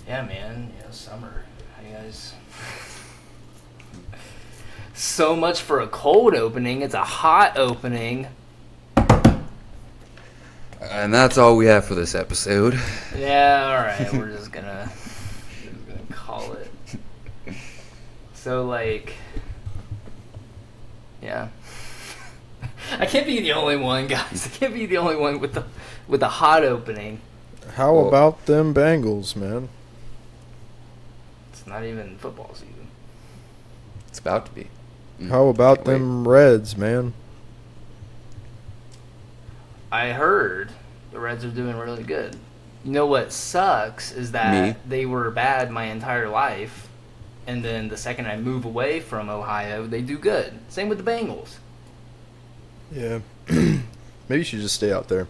Yeah, man. Summer. How you guys? So much for a cold opening. It's a hot opening. And that's all we have for this episode. Yeah, all right. We're just gonna call it. So, yeah. I can't be the only one, guys. I can't be the only one with the hot opening. How about them Bengals, man? It's not even football season. It's about to be. How about them Reds, man? I heard the Reds are doing really good. You know what sucks is that they were bad my entire life, and then the second I move away from Ohio, they do good. Same with the Bengals. Yeah. Maybe you should just stay out there.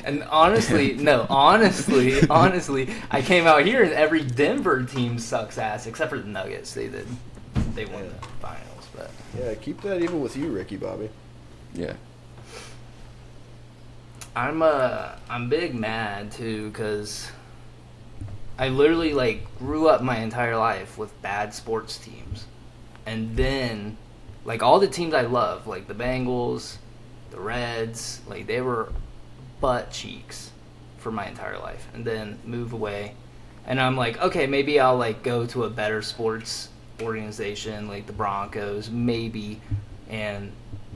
And honestly, I came out here and every Denver team sucks ass, except for the Nuggets. They won the finals, but Yeah, keep that even with you, Ricky Bobby. Yeah. I'm big mad too because I literally grew up my entire life with bad sports teams, and then all the teams I love, like the Bengals, the Reds, they were butt cheeks for my entire life, and then move away, and I'm like, okay, maybe I'll go to a better sports organization like the Broncos, maybe, and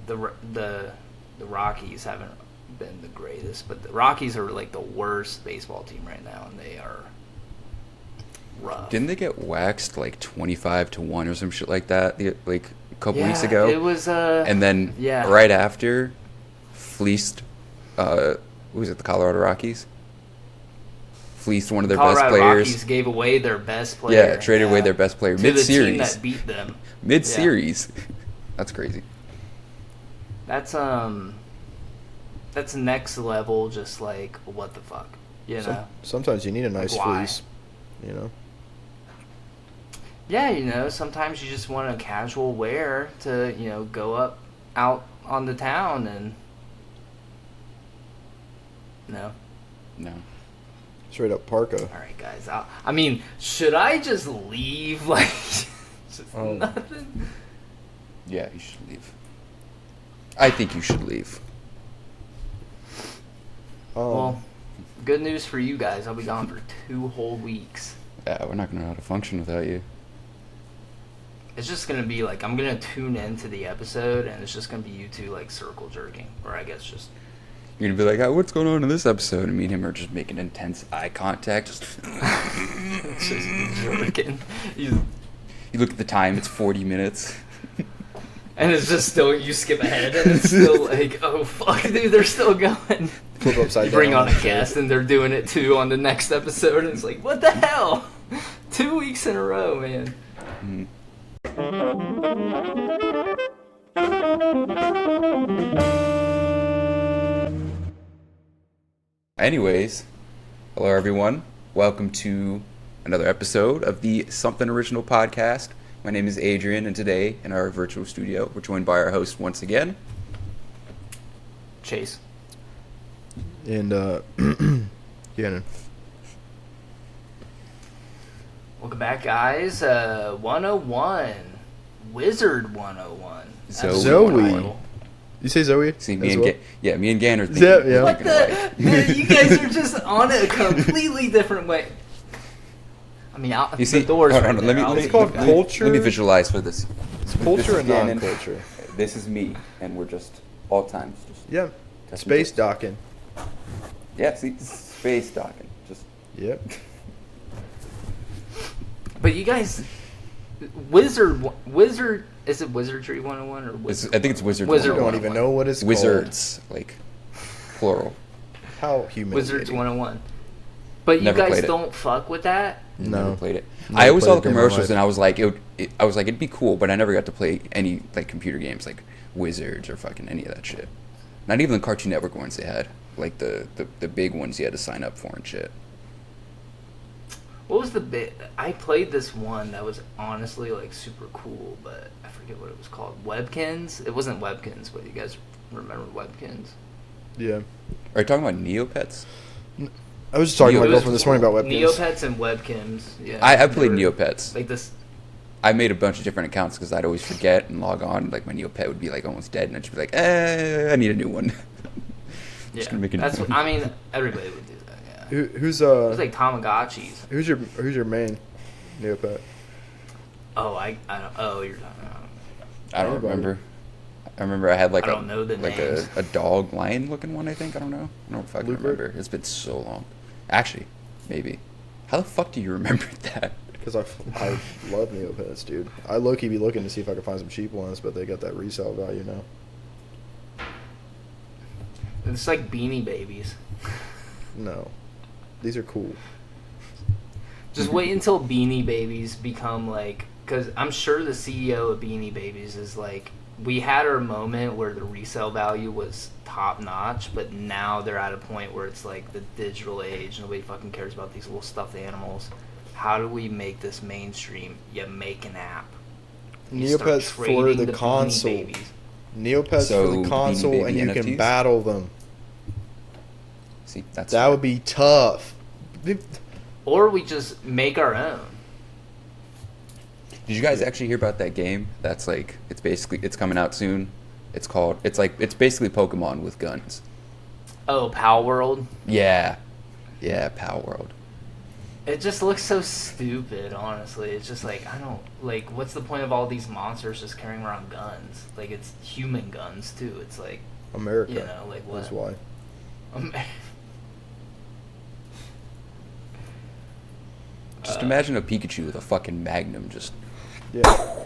the Rockies haven't been the greatest, but the Rockies are the worst baseball team right now, and they are rough. Didn't they get waxed 25-1 or some shit like that a couple weeks ago? It was and then right after fleeced was it the Colorado Rockies? Fleeced one of their best players. Rockies gave away their best player. Yeah, traded away their best player to mid-series. The team that beat them. Mid-series. Yeah. That's crazy. That's next level, just what the fuck, know? Sometimes you need a nice fleece, Yeah, sometimes you just want a casual wear to, go out on the town and... No. Straight up parka. All right, guys. Should I just leave? Nothing? Yeah, you should leave. I think you should leave. Well, good news for you guys. I'll be gone for 2 whole weeks. Yeah, we're not going to know how to function without you. It's just going to be I'm going to tune into the episode, and it's just going to be you two, circle jerking. Or I guess just... You're going to be like, oh, what's going on in this episode? And me and him are just making intense eye contact. Just jerking. You look at the time, it's 40 minutes. And it's just still, you skip ahead, and it's still oh, fuck, dude, they're still going. Flip upside down. Bring on a guest, and they're doing it, too, on the next episode, and it's what the hell? 2 weeks in a row, man. Mm. Anyways, hello everyone. Welcome to another episode of the Something Original podcast. My name is Adrian, and today in our virtual studio, we're joined by our host once again, Chase. And Gannon. Welcome back, guys. 101. Wizard 101. Zoe. You say Zoe? See, me and Gannon are thinking. Yeah. What the? You guys are just on it a completely different way. You see, the doors hold right on, there. It's called culture. Let me visualize for this. It's culture and Gannon. non-culture. This is me, and we're just all times just. Yeah. Space docking. Yeah, see, space docking. Just. Yep. But you guys, Wizard, is it Wizardry 101 or Wizard? I think it's Wizard. I don't even know what it's Wizards, plural. How humiliating. Wizards 101. But you guys don't fuck with that? No. Never played it. Never I always saw the played a game in my commercials, life. and I was like, it'd be cool, but I never got to play any computer games like Wizards or fucking any of that shit. Not even the Cartoon Network ones they had, the big ones you had to sign up for and shit. What was the bit? I played this one that was honestly super cool, but I forget what it was called. Webkins? It wasn't Webkins, but you guys remember Webkins? Yeah. Are you talking about Neopets? I was just talking to my Neopets girlfriend this morning about webcams. Neopets and webcams. Yeah, I played Neopets. Like this. I made a bunch of different accounts because I'd always forget and log on. Like my Neopet would be like almost dead, and I'd just be like, I need a new one. Yeah, gonna make a new that's. one. I mean, everybody would do that. Yeah. Who's It's like Tamagotchis. who's your main Neopet? Oh, I don't. Oh, you're talking about. I don't Anybody. remember. I remember I had like I don't know the names. a dog lion looking one. I think I don't know. I don't fucking Looper? remember. It's been so long. Actually, maybe. How the fuck do you remember that? Because I love Neopets, dude. I low-key be looking to see if I can find some cheap ones, but they got that resale value now. It's like Beanie Babies. No. These are cool. Just wait until Beanie Babies become like, because I'm sure the CEO of Beanie Babies is like, we had our moment where the resale value was top notch, but now they're at a point where it's like the digital age. Nobody fucking cares about these little stuffed animals. How do we make this mainstream? You make an app. You start Neopets for trading the Beanie console. Babies. Neopets So, for the Beanie console, Baby and you can NFTs? battle them. See, that's That would be tough. Or we just make our own. Did you guys actually hear about that game? That's like it's coming out soon. It's basically Pokemon with guns. Oh, Pal World. Yeah, Pal World. It just looks so stupid, honestly. It's just like, I don't, like, what's the point of all these monsters just carrying around guns? Like, it's human guns, too. It's like, America. you know, like, what? That's why. Just imagine a Pikachu with a fucking Magnum just... Yeah.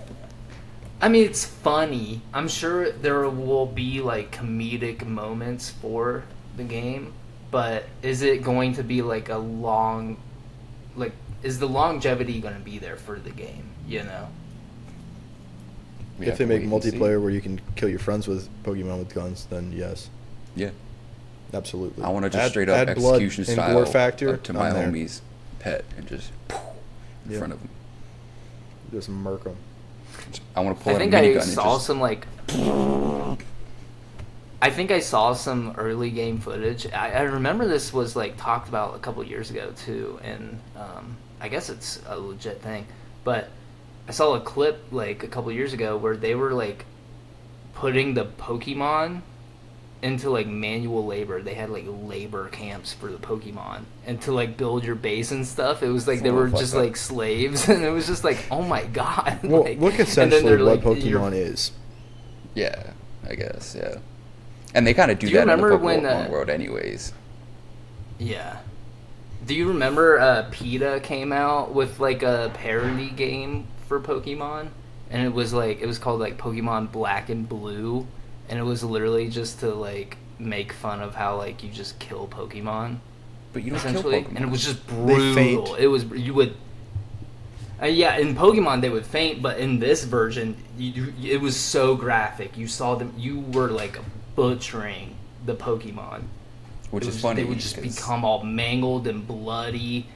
I mean, it's funny. I'm sure there will be, like, comedic moments for the game, but is it going to be, like, a long... Like, is the longevity going to be there for the game, you know? we If have they to make wait and see. multiplayer where you can kill your friends with Pokemon with guns, then yes. Yeah. Absolutely. I want to just Add- straight up add blood execution and style gore factor, up to my I'm there. homie's pet and just in Yeah. front of him. Just murk them. I want to pull I out a think minigun I and saw just... some, like... I think I saw some early game footage. I remember this was, like, talked about a couple years ago, too, and I guess it's a legit thing. But I saw a clip, like, a couple years ago where they were, like, putting the Pokemon into, like, manual labor. They had, like, labor camps for the Pokemon. And to, like, build your base and stuff, it was like they Oh, were fuck just, that. like, slaves. And it was just like, oh, my God. Well, like, look and then essentially they're what like, you're- Pokemon is. Yeah, I guess, yeah. And they kind of do Do you that in the remember Pokemon when, world anyways. Yeah. Do you remember PETA came out with like a parody game for Pokemon? And it was called like Pokemon Black and Blue, and it was literally just to like make fun of how like you just kill Pokemon. But you don't kill Essentially, Pokemon. and it was just They faint. brutal. It was you would yeah, in Pokemon they would faint, but in this version it was so graphic. You saw them, you were like butchering the Pokemon. Which It is was- funny. They would just 'cause become all mangled and bloody,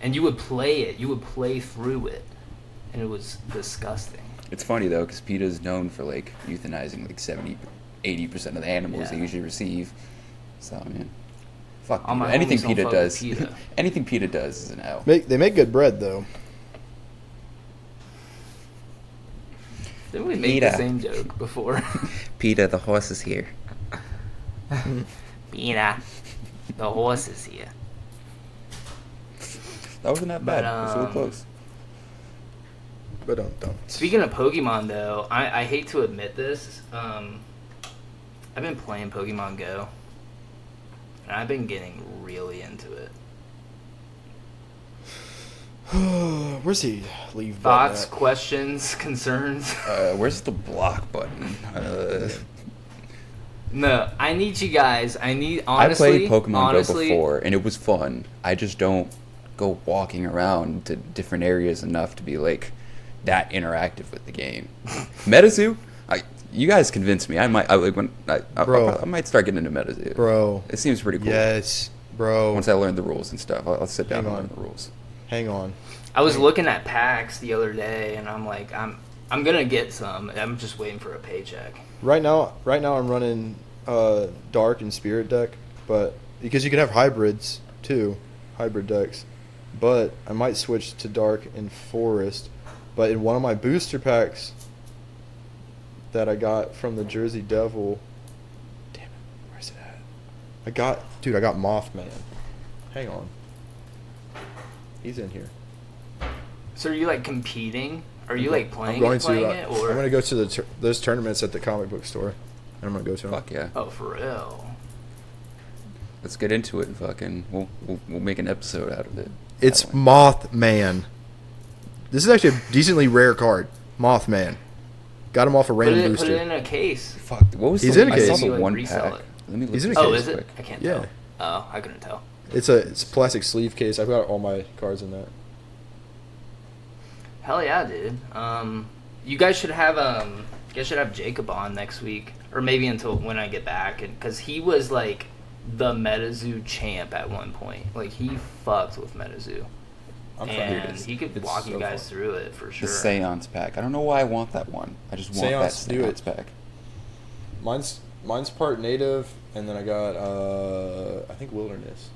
and you would play it. You would play through it, and it was disgusting. It's funny, though, because PETA is known for, like, euthanizing, like, 80% of the animals they Yeah. usually receive. So, I mean, fuck All my PETA. Anything homies don't PETA fuck with does, PETA. anything PETA does is an L. They make good bread though. Didn't we make PETA. the same joke before? PETA, the horse is here. PETA, the horse is here. That wasn't that bad. It was really um, close. But don't. Speaking of Pokemon, though, I hate to admit this. I've been playing Pokemon Go, and I've been getting really into it. Where's the leave Thoughts, button questions, concerns? Where's the block button? No, I need you guys. Honestly, I played Pokemon Go before, and it was fun. I just don't go walking around to different areas enough to be, like, that interactive with the game. MetaZoo? You guys convinced me. I might start getting into MetaZoo. Bro. It seems pretty cool. Yes, bro. Once I learn the rules and stuff, I'll sit down Hang and on. learn the rules. Hang on. I was looking at packs the other day, and I'm like, I'm gonna get some. I'm just waiting for a paycheck. Right now I'm running Dark and Spirit deck, but because you can have hybrids too. hybrid decks. But I might switch to dark and forest. But in one of my booster packs that I got from the Jersey Devil, damn it, where's it at? I got Mothman. Hang on. He's in here. So are you like competing? Are you like playing I'm it, or? I'm going to go to those tournaments at the comic book store. And I'm going to go to them. Fuck yeah. Oh, for real? Let's get into it and fucking we'll make an episode out of it. It's Mothman. This is actually a decently rare card. Mothman. Got him off a random booster. Put it in a case. Fuck. What was He's in a I case. saw the Like, one resell pack. it. Let me look He's in a this case. Oh, up is it? quick. I can't Yeah. tell. Oh, I couldn't tell. It's a plastic sleeve case. I've got all my cards in that. Hell yeah, dude. You guys should have Jacob on next week, or maybe until when I get back, and because he was like the MetaZoo champ at one point. Like he fucked with MetaZoo, and he could walk you guys through it for sure. The Seance pack. I don't know why I want that one. I just want that Seance pack. Mine's part native, and then I got I think wilderness.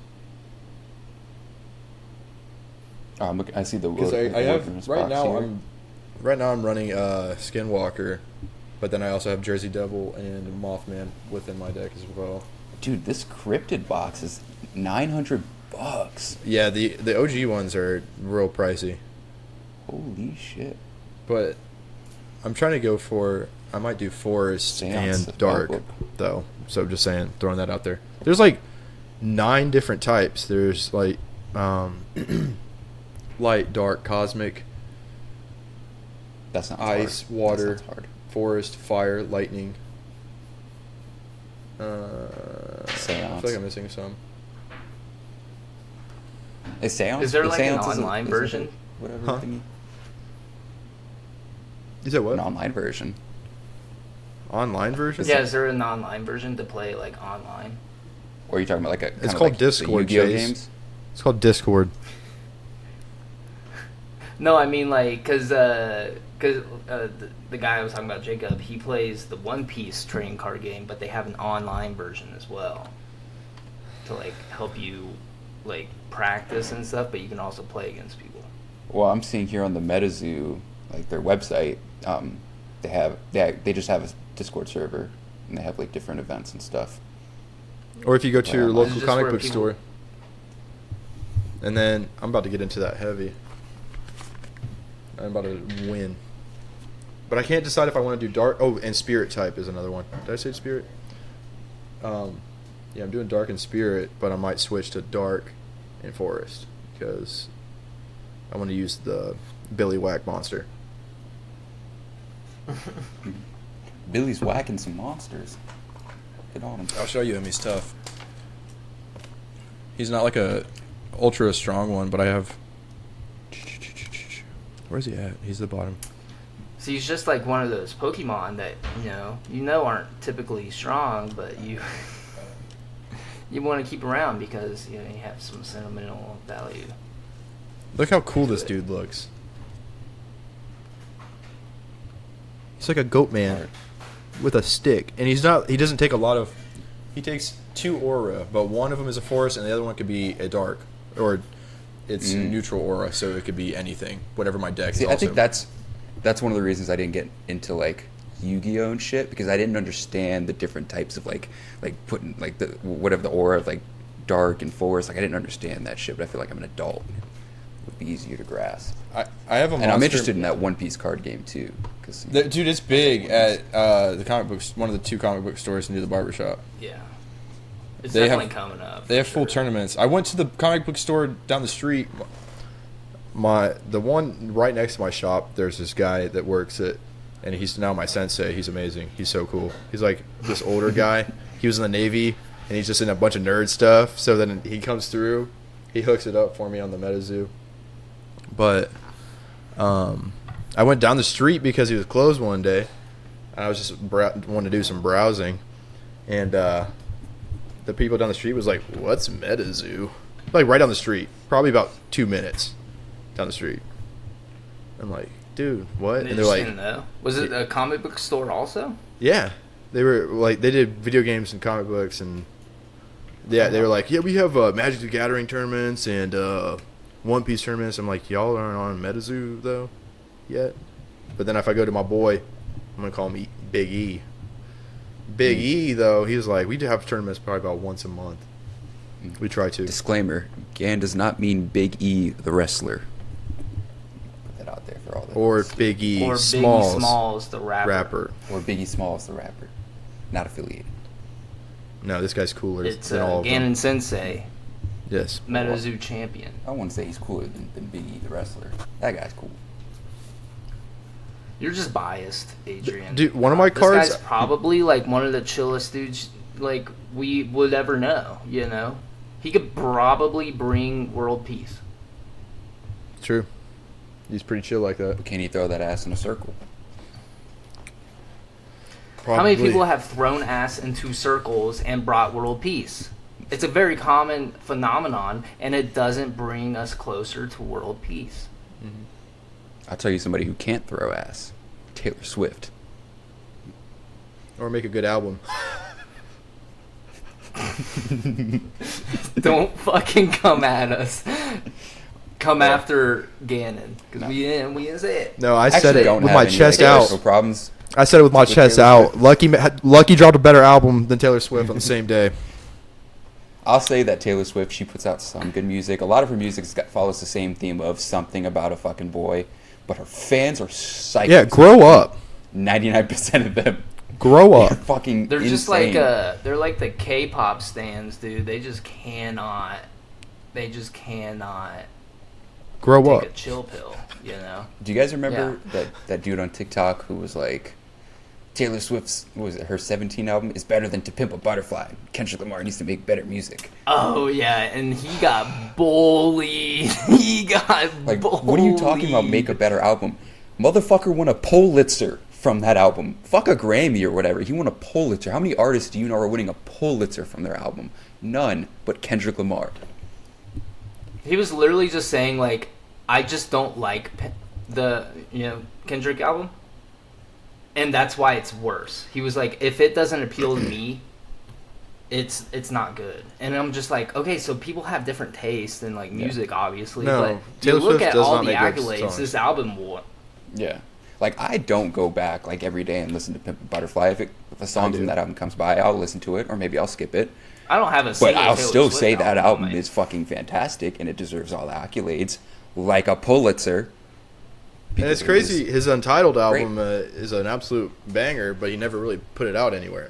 I see the Because I have Wilderness right box now. here. I'm running Skinwalker, but then I also have Jersey Devil and Mothman within my deck as well. Dude, this cryptid box is $900. Yeah, the OG ones are real pricey, Holy shit. but I'm trying to go for. I might do forest Seance and dark book. though. So just saying, throwing that out there. There's like 9 different types. There's like light, dark, cosmic, That's not ice, hard. water, That's not hard. forest, fire, lightning. I Seance. feel like I'm missing some. Is Seance? Is there like an Seance online isn't it version? Whatever Huh? thingy. You said what? An online version. Online version? Yeah, is there an online version to play like online? Or are you talking about like a? It's kinda called like the Discord, Yu-Gi-Oh Chase. games. It's called Discord. No, I mean like the guy I was talking about, Jacob, he plays the One Piece trading card game, but they have an online version as well to like help you like practice and stuff. But you can also play against people. Well, I'm seeing here on the MetaZoo, like their website, they just have a Discord server, and they have like different events and stuff. Or if you go to your Wow. local Is it just comic where book people- store. And then I'm about to get into that heavy. I'm about to win. But I can't decide if I want to do dark. Oh, and spirit type is another one. Did I say spirit? Yeah, I'm doing dark and spirit, but I might switch to dark and forest because I want to use the Billy Whack monster. Billy's whacking some monsters. Get on him. I'll show you him. He's tough. He's not like a ultra strong one, but I have. Where's he at? He's the bottom. So he's just like one of those Pokemon that you know aren't typically strong, but you want to keep around because you have some sentimental value. Look how cool this dude looks. He's like a goat man with a stick, and he's not. He doesn't take a lot of. He takes 2 aura, but one of them is a forest, and the other one could be a dark, or it's neutral aura, so it could be anything, whatever my deck. See, is I think also. that's one of the reasons I didn't get into like Yu-Gi-Oh and shit, because I didn't understand the different types of like putting like the whatever the aura of like dark and forest. Like I didn't understand that shit, but I feel like I'm an adult. It would be easier to grasp. I have a monster. And I'm interested in that One Piece card game too, because Dude, it's big at the comic books. One of the 2 comic book stores near the barbershop. Yeah, it's They definitely have- coming up. They have for full sure. tournaments. I went to the comic book store down the street. The one right next to my shop, there's this guy that works it, and he's now my sensei. He's amazing. He's so cool. He's like this older guy. He was in the Navy, and he's just in a bunch of nerd stuff. So then he comes through, he hooks it up for me on the MetaZoo. But I went down the street because he was closed one day. I was just wanted to do some browsing, and the people down the street was like, "What's MetaZoo?" Like right down the street, probably about 2 minutes down the street. I'm like, "Dude, what?" And they're like, Interesting, though. Was it a comic book store also? "Yeah." They were like, they did video games and comic books and Yeah, they were like, yeah, we have Magic the Gathering tournaments and One Piece tournaments. I'm like, y'all aren't on MetaZoo though yet. But then if I go to my boy, I'm gonna call him Big E. Big E though, he was like, we do have tournaments probably about once a month. We try to. Disclaimer: Gannon does not mean Big E the wrestler. Put that out there for all the. Or Big E Or Smalls, Biggie Smalls, the rapper. Or Biggie Smalls the rapper, not affiliated. No, this guy's cooler It's than all of them. Gannon Sensei, Yes. MetaZoo champion. I wouldn't say he's cooler than Big E the wrestler. That guy's cool. You're just biased, Adrian. Dude, one of my This cards. guy's probably like one of the chillest dudes like we would ever know. You know, he could probably bring world peace. True. He's pretty chill like that. But can he throw that ass in a circle? Probably. How many people have thrown ass into circles and brought world peace? It's a very common phenomenon, and it doesn't bring us closer to world peace. I'll tell you somebody who can't throw ass. Taylor Swift. Or make a good album. Don't fucking come at us. Come after Gannon, because we didn't say it. No, I Actually, said it don't with have my any, chest like, out. personal problems. I said it with my with chest Taylor out. Swift. Lucky dropped a better album than Taylor Swift on the same day. I'll say that Taylor Swift, she puts out some good music. A lot of her music follows the same theme of something about a fucking boy, but her fans are psycho. Yeah, grow up. 99% of them. Grow They're up. fucking They're just like insane. they're like the K-pop stands, dude. They just cannot Grow take up. a chill pill, you know. Do you guys remember that dude on TikTok who was like, Taylor Swift's, what was it, her 17 album is better than To Pimp a Butterfly. Kendrick Lamar needs to make better music. Oh yeah, and he got bullied. He got Like, bullied. what are you talking about? Make a better album. Motherfucker won a Pulitzer from that album. Fuck a Grammy or whatever. He won a Pulitzer. How many artists do you know are winning a Pulitzer from their album? None, but Kendrick Lamar. He was literally just saying like, I just don't like the Kendrick album, and that's why it's worse. He was like, if it doesn't appeal to me, it's not good. And I'm just like, okay, so people have different tastes in like music, obviously. No, but Taylor you look Swift at does all not the make good accolades songs. this album won. Yeah. Like, I don't go back, like, every day and listen to Pimp a Butterfly. If a song do. from that album comes by, I'll listen to it, or maybe I'll skip it. I don't have a But single I'll Taylor still Swift say that album on my- is fucking fantastic, and it deserves all the accolades, like a Pulitzer. And it's Because it crazy. was- His Untitled album is an absolute banger, but he never really put it out anywhere.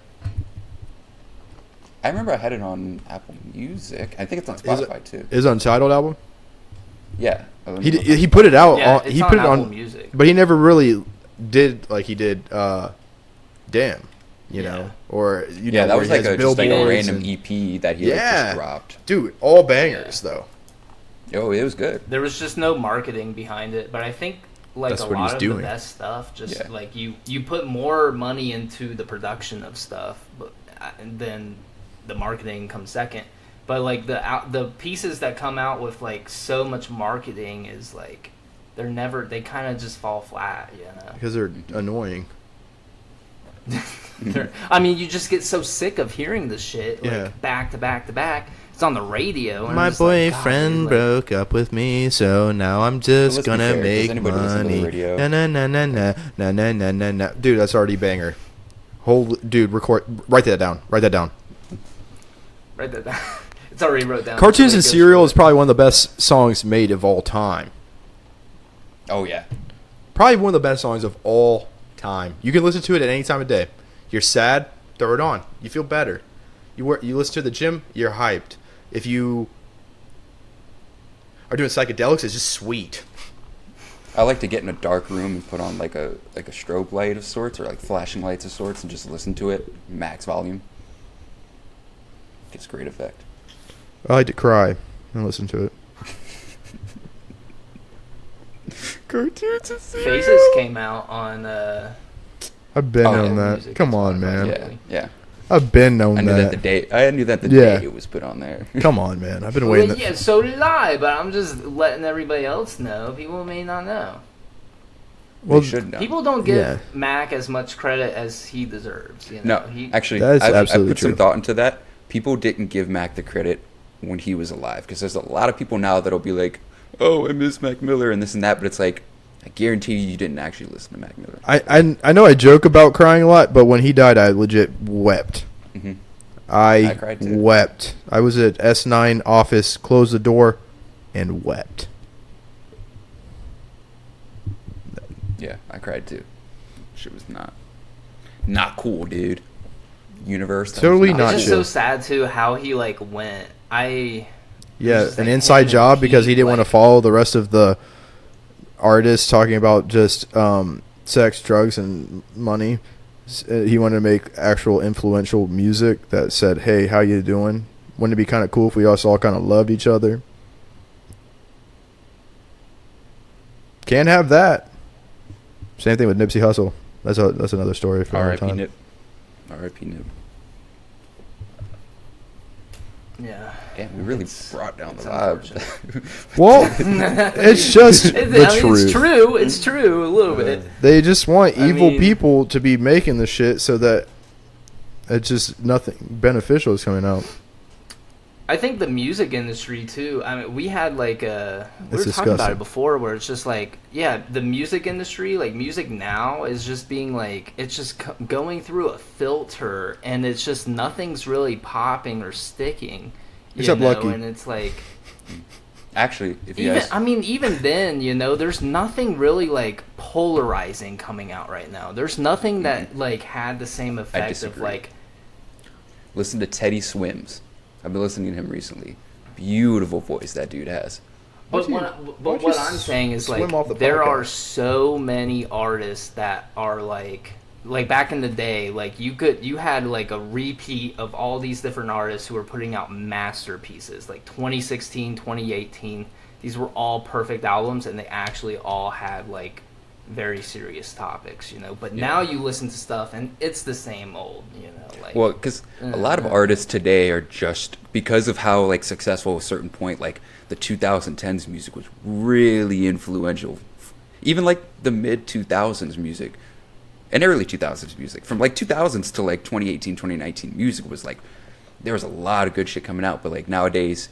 I remember I had it on Apple Music. I think it's on Is it- Spotify, too. His Untitled album? Yeah. He put it out. Yeah, on, it's he on put it Apple on, Music. but he never really did like he did. Damn, you know, or Yeah, that where was he like has a, just like a billboards random and- EP that he like, Yeah. just dropped. Dude, all bangers though. Oh, it was good. There was just no marketing behind it, but I think like That's a what lot he's of doing. the best stuff, just Yeah. like you put more money into the production of stuff, but and then the marketing comes second. But like the pieces that come out with like so much marketing is like they kind of just fall flat, you know. Because they're annoying. I mean, you just get so sick of hearing this shit like Yeah. back to back to back. It's on the radio. And My I'm just like, God, boyfriend dude, like, broke up with me, so now I'm just let's be gonna fair, does make anybody listen to the money. radio? Na na na na na na na na na na. Dude, that's already banger. Dude, write that down. Write that down. Write that down. It's already wrote down. Cartoons It and goes Cereal for is probably one of the best songs made of all time. Oh, yeah. Probably one of the best songs of all time. You can listen to it at any time of day. You're sad, throw it on. You feel better. You listen to the gym, you're hyped. If you are doing psychedelics, it's just sweet. I like to get in a dark room and put on like a strobe light of sorts, or like flashing lights of sorts, and just listen to it max volume. Gets great effect. I like to cry and listen to it. Cartoons and Cereal. Faces came out on I've been Oh, on Apple that. Music Come and on, Spotify. man. Yeah, yeah. I've been on I knew that the that. day. I knew that the Yeah. day it was put on there. Come on, man. I've been Well, waiting. yeah, so did I, but I'm just letting everybody else know. People may not know. They should know. People don't give Yeah. Mac as much credit as he deserves. You know? No, he, actually, That is I absolutely put some true. thought into that. people didn't give Mac the credit when he was alive, because there's a lot of people now that'll be like, oh, I miss Mac Miller and this and that, but it's like, I guarantee you didn't actually listen to Mac Miller. I know I joke about crying a lot, but when he died, I legit wept. Mm-hmm. I cried too. wept. I was at S9 office, closed the door, and wept. Yeah, I cried too. Shit was not cool, dude. Universe. that Totally was not It's just chill. so sad too how he like went. Yeah, just an like inside hand in job because he feet, didn't want to like- follow the rest of the artists talking about just sex, drugs, and money. He wanted to make actual influential music that said, "Hey, how you doing? Wouldn't it be kind of cool if we all kind of loved each other?" Can't have that. Same thing with Nipsey Hussle. That's another story for another R.I.P. time. Nip. R.I.P. Nip. Yeah. Damn, we really It's- brought down the it's vibe. Well, it's just the truth. It's true. It's true. A little bit. They just want I evil mean- people to be making the shit so that it's just nothing beneficial is coming out. I think the music industry too. I mean, we had like we were It's talking about disgusting. it before, where it's just like, yeah, the music industry, like music now, is just being like, it's just going through a filter, and it's just nothing's really popping or sticking. You Except know? Lucky. And it's like, Actually, if you even guys, I mean, even then, you know, there's nothing really like polarizing coming out right now. There's nothing that like had the same effect of disagree. like. listen to Teddy Swims. I've been listening to him recently. Beautiful voice that dude has. But Why don't what you I'm saying is swim like off the there podcast? are so many artists that are like back in the day, like you had like a repeat of all these different artists who were putting out masterpieces, like 2016, 2018. These were all perfect albums, and they actually all had like very serious topics, you know. But now you listen to stuff and it's the same old, you know. Like, Well, because a lot of artists today are just, because of how like successful a certain point, like the 2010s music was really influential. Even like the mid 2000s music and early 2000s music, from like 2000s to like 2018, 2019 music was like, there was a lot of good shit coming out. But like nowadays,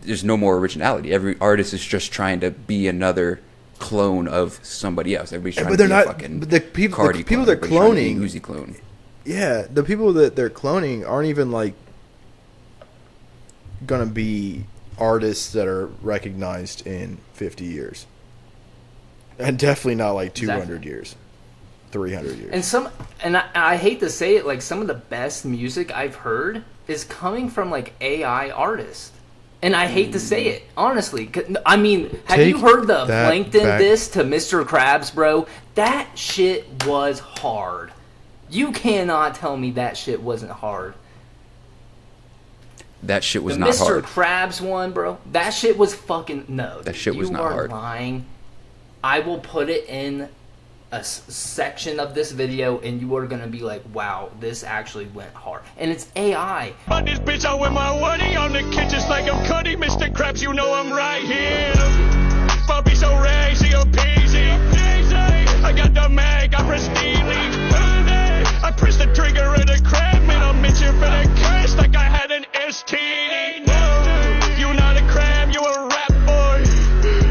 there's no more originality. Every artist is just trying to be another clone of somebody else. Everybody's trying But to they're be not. a fucking The people Cardi clone. they're Everybody's trying to be a cloning. Uzi clone. Yeah, the people that they're cloning aren't even like gonna be artists that are recognized in 50 years, and definitely not like 200 Exactly. years, 300 years. And I hate to say it, like some of the best music I've heard is coming from like AI artists. And I hate to say it, honestly. 'Cause- I mean, have Take you heard the that Plankton back. diss to Mr. Krabs, bro? That shit was hard. You cannot tell me that shit wasn't hard. That shit was The not Mr. hard. Krabs one, bro. That shit was fucking no. That shit was you not are hard. lying. I will put it in a section of this video, and you are gonna be like, "Wow, this actually went hard." And it's AI. On this bitch, I wear my money on the kid just like I'm Cuddy. Mr. Krabs, you know I'm right here. Bobby so racy, or peasy. I got the mag, I'm pristine. I press the trigger of the crab, man. I'm itching for the cash like I had an STD. You not a crab, you a rap boy.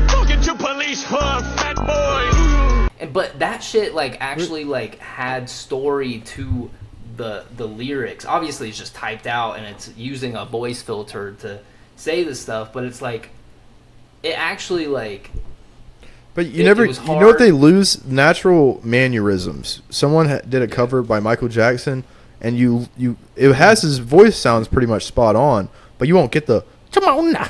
Talking to police, huh, fat boy. But that shit like actually like had story to the lyrics. Obviously, it's just typed out and it's using a voice filter to say the stuff. But it's like it actually like. But you It never, was you know what hard. they lose? Natural mannerisms. Someone did a cover by Michael Jackson, and it has his voice sounds pretty much spot on, but you won't get the come on now.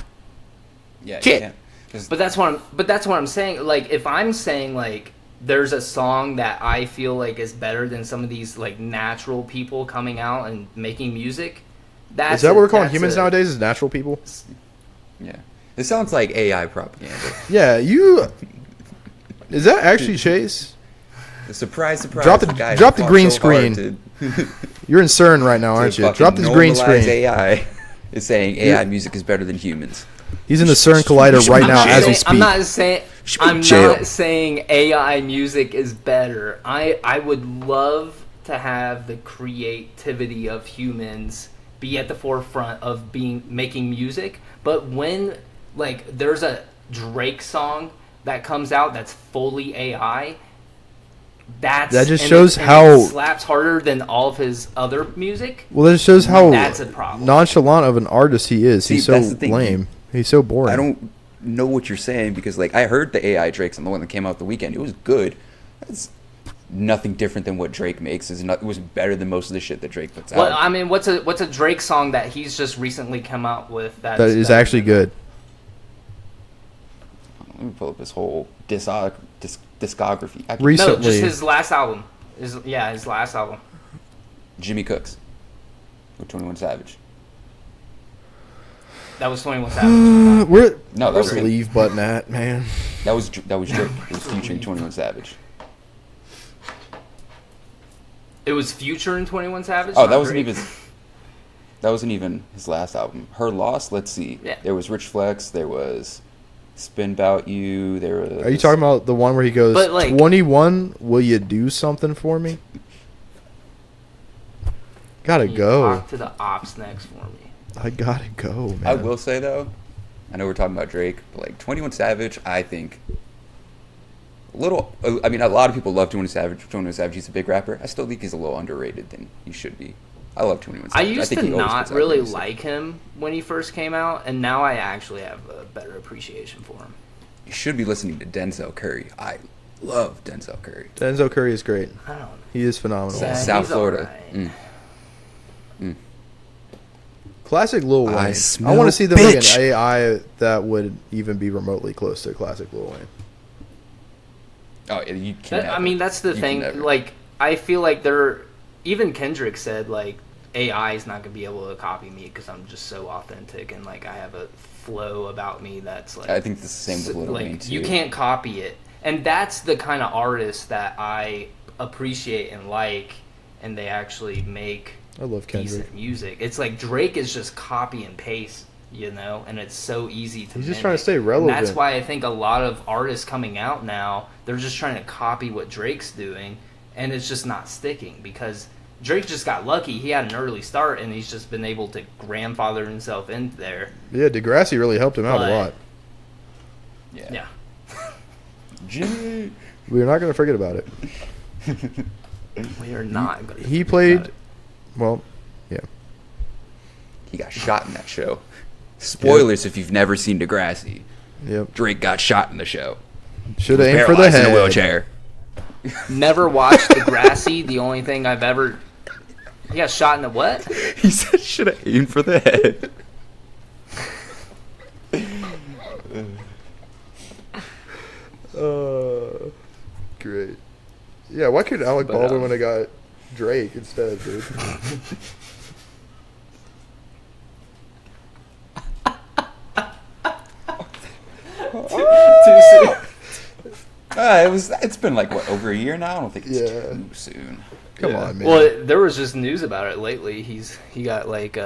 Yeah, Shit. yeah. 'Cause But that's what I'm saying. Like if I'm saying like there's a song that I feel like is better than some of these like natural people coming out and making music. That's Is that what we're calling that's humans nowadays? Is natural people? Yeah. This sounds like AI propaganda. Yeah, you. Is that actually Chase? Surprise, surprise. Drop the- guys drop the fought green so hard screen. You're in CERN right now, to aren't you? fucking Drop this green normalize screen. AI is saying AI music is better than humans. He's in the CERN collider right now as we speak. I'm not saying Should be I'm jail. not saying AI music is better. I would love to have the creativity of humans be at the forefront of making music. But when like there's a Drake song that comes out that's fully AI, that just shows how it slaps harder than all of his other music. Well, that just shows how that's a problem. Nonchalant of an artist he is. See, he's so lame. He's so boring. I don't know what you're saying because like I heard the AI Drake's on the one that came out the weekend. It was good. It's nothing different than what Drake makes. It was better than most of the shit that Drake puts out. Well, I mean, what's a Drake song that he's just recently come out with that is actually good? Let me pull up his whole discography. Recently, no, just his last album. His last album. Jimmy Cooks with 21 Savage. That was 21 Savage. Where's the leave button at, man? That was Drake. It was featuring 21 Savage. It was Future and 21 Savage. Oh, that wasn't even his last album. Her Loss. Let's see. Yeah. There was Rich Flex. There was Spin About You. There was. Are you talking about the one where he goes, 21? Will you do something for me? Gotta go. Talk to the ops next for me. I gotta go, man. I will say though, I know we're talking about Drake, but like 21 Savage, I think. A lot of people love 21 Savage. 21 Savage, he's a big rapper. I still think he's a little underrated than he should be. I love 21 Savage. I used to not really like him when he first came out, and now I actually have a better appreciation for him. You should be listening to Denzel Curry. I love Denzel Curry. Denzel Curry is great. I don't know. He is phenomenal. Yeah, South Florida. Right. Classic Lil Wayne. I want to see them make an AI that would even be remotely close to classic Lil Wayne. Oh, you can't. I mean, that's the thing. Like, I feel like even Kendrick said, like, AI is not going to be able to copy me because I'm just so authentic and, like, I have a flow about me that's, like... I think it's the same with Lil Wayne, too. You can't copy it. And that's the kind of artist that I appreciate and like, and they actually make... I love Kendrick. Decent music. It's like Drake is just copy and paste, and it's so easy to. He's just trying to stay relevant. And that's why I think a lot of artists coming out now, they're just trying to copy what Drake's doing, and it's just not sticking because Drake just got lucky. He had an early start, and he's just been able to grandfather himself in there. Yeah, Degrassi really helped him out a lot. Yeah. Jimmy, we're not going to forget about it. We are not going to. He played. Well, yeah. He got shot in that show. Spoilers if you've never seen Degrassi. Yep. Drake got shot in the show. Should have aimed for the head. In a wheelchair. Never watched Degrassi. The only thing I've ever... He got shot in the what? He said should have aimed for the head. Great. Yeah, why couldn't Alec Baldwin when I got Drake instead, dude? Too soon. It's been like what, over a year now? I don't think it's too soon. Come on, man. Well, there was just news about it lately. He got like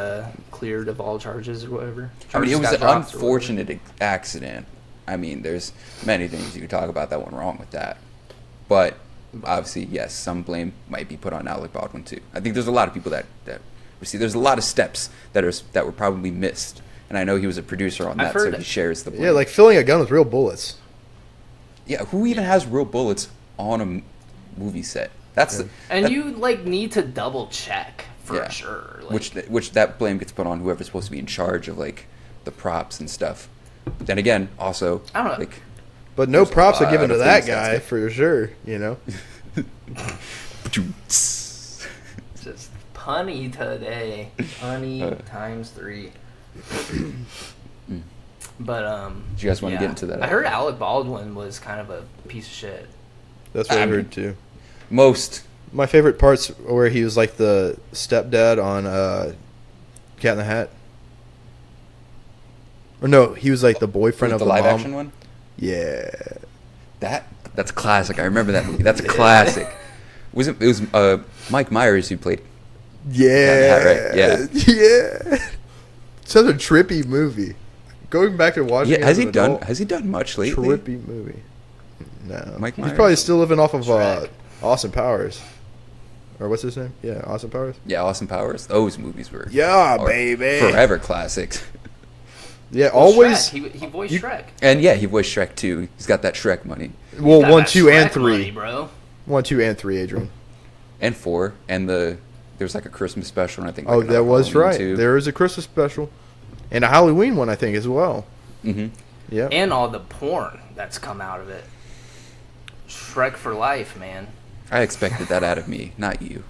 cleared of all charges or whatever. I mean, it was an unfortunate accident. I mean, there's many things you could talk about that went wrong with that, but obviously, yes, some blame might be put on Alec Baldwin too. I think there's a lot of people that we see. There's a lot of steps that were probably missed, and I know he was a producer on that, so he shares the blame. Yeah, like filling a gun with real bullets. Yeah, who even has real bullets on a movie set? You like need to double check for sure. Like, which that blame gets put on whoever's supposed to be in charge of like the props and stuff. But then again, also I don't know. Like, but no props are given to that guy for sure. Just punny today. Punny times 3. But do you guys want to get into that? I heard Alec Baldwin was kind of a piece of shit. That's what I heard too. My favorite parts where he was like the stepdad on Cat in the Hat. Or no, he was like the boyfriend of the live mom. action one. Yeah, that's classic. I remember that movie. That's a classic. It was Mike Myers who played. Yeah, right? Yeah. Such a trippy movie. Going back to watching. Yeah, has he done much lately? Trippy movie. No, Mike he's Myers. probably still living off of Austin Powers. Or what's his name? Yeah, Austin Powers. Yeah, Austin Powers. Those movies were Yeah, baby. forever classics. Yeah, Well, always. Shrek. He voiced Shrek. And yeah, he voiced Shrek too. He's got that Shrek money. Well, Got 1, that 2, and Shrek 3. money, bro. 1, 2, and 3, Adrian. And 4. And there's like a Christmas special, and I think. Oh, Like that was Halloween right. too. There is a Christmas special, and a Halloween one, I think, as well. Mm-hmm. Yeah. And all the porn that's come out of it. Shrek for life, man. I expected that out of me, not you.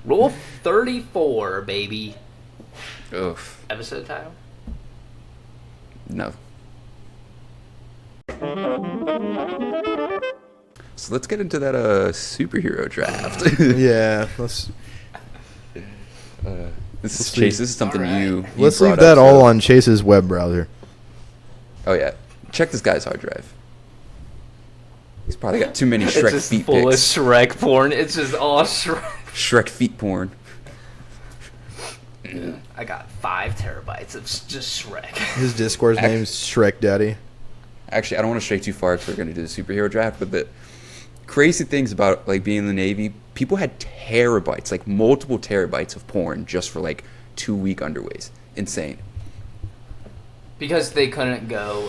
Rule 34, baby. Oof. Episode title? No. So let's get into that superhero draft. Yeah. Let's This is Let's Chase. see. This is something All right. you let's brought leave that up, all so- on Chase's web browser. Oh yeah, check this guy's hard drive. He's probably got too many It's Shrek just feet full of pics. Shrek porn. It's just all Shrek. Shrek feet porn. I got 5 terabytes of just Shrek. His Discord's Act- name's Shrek Daddy. Actually, I don't want to stray too far because we're going to do the superhero draft, but the crazy things about like being in the Navy, people had terabytes, like multiple terabytes of porn just for like 2-week underways. Insane. Because they couldn't go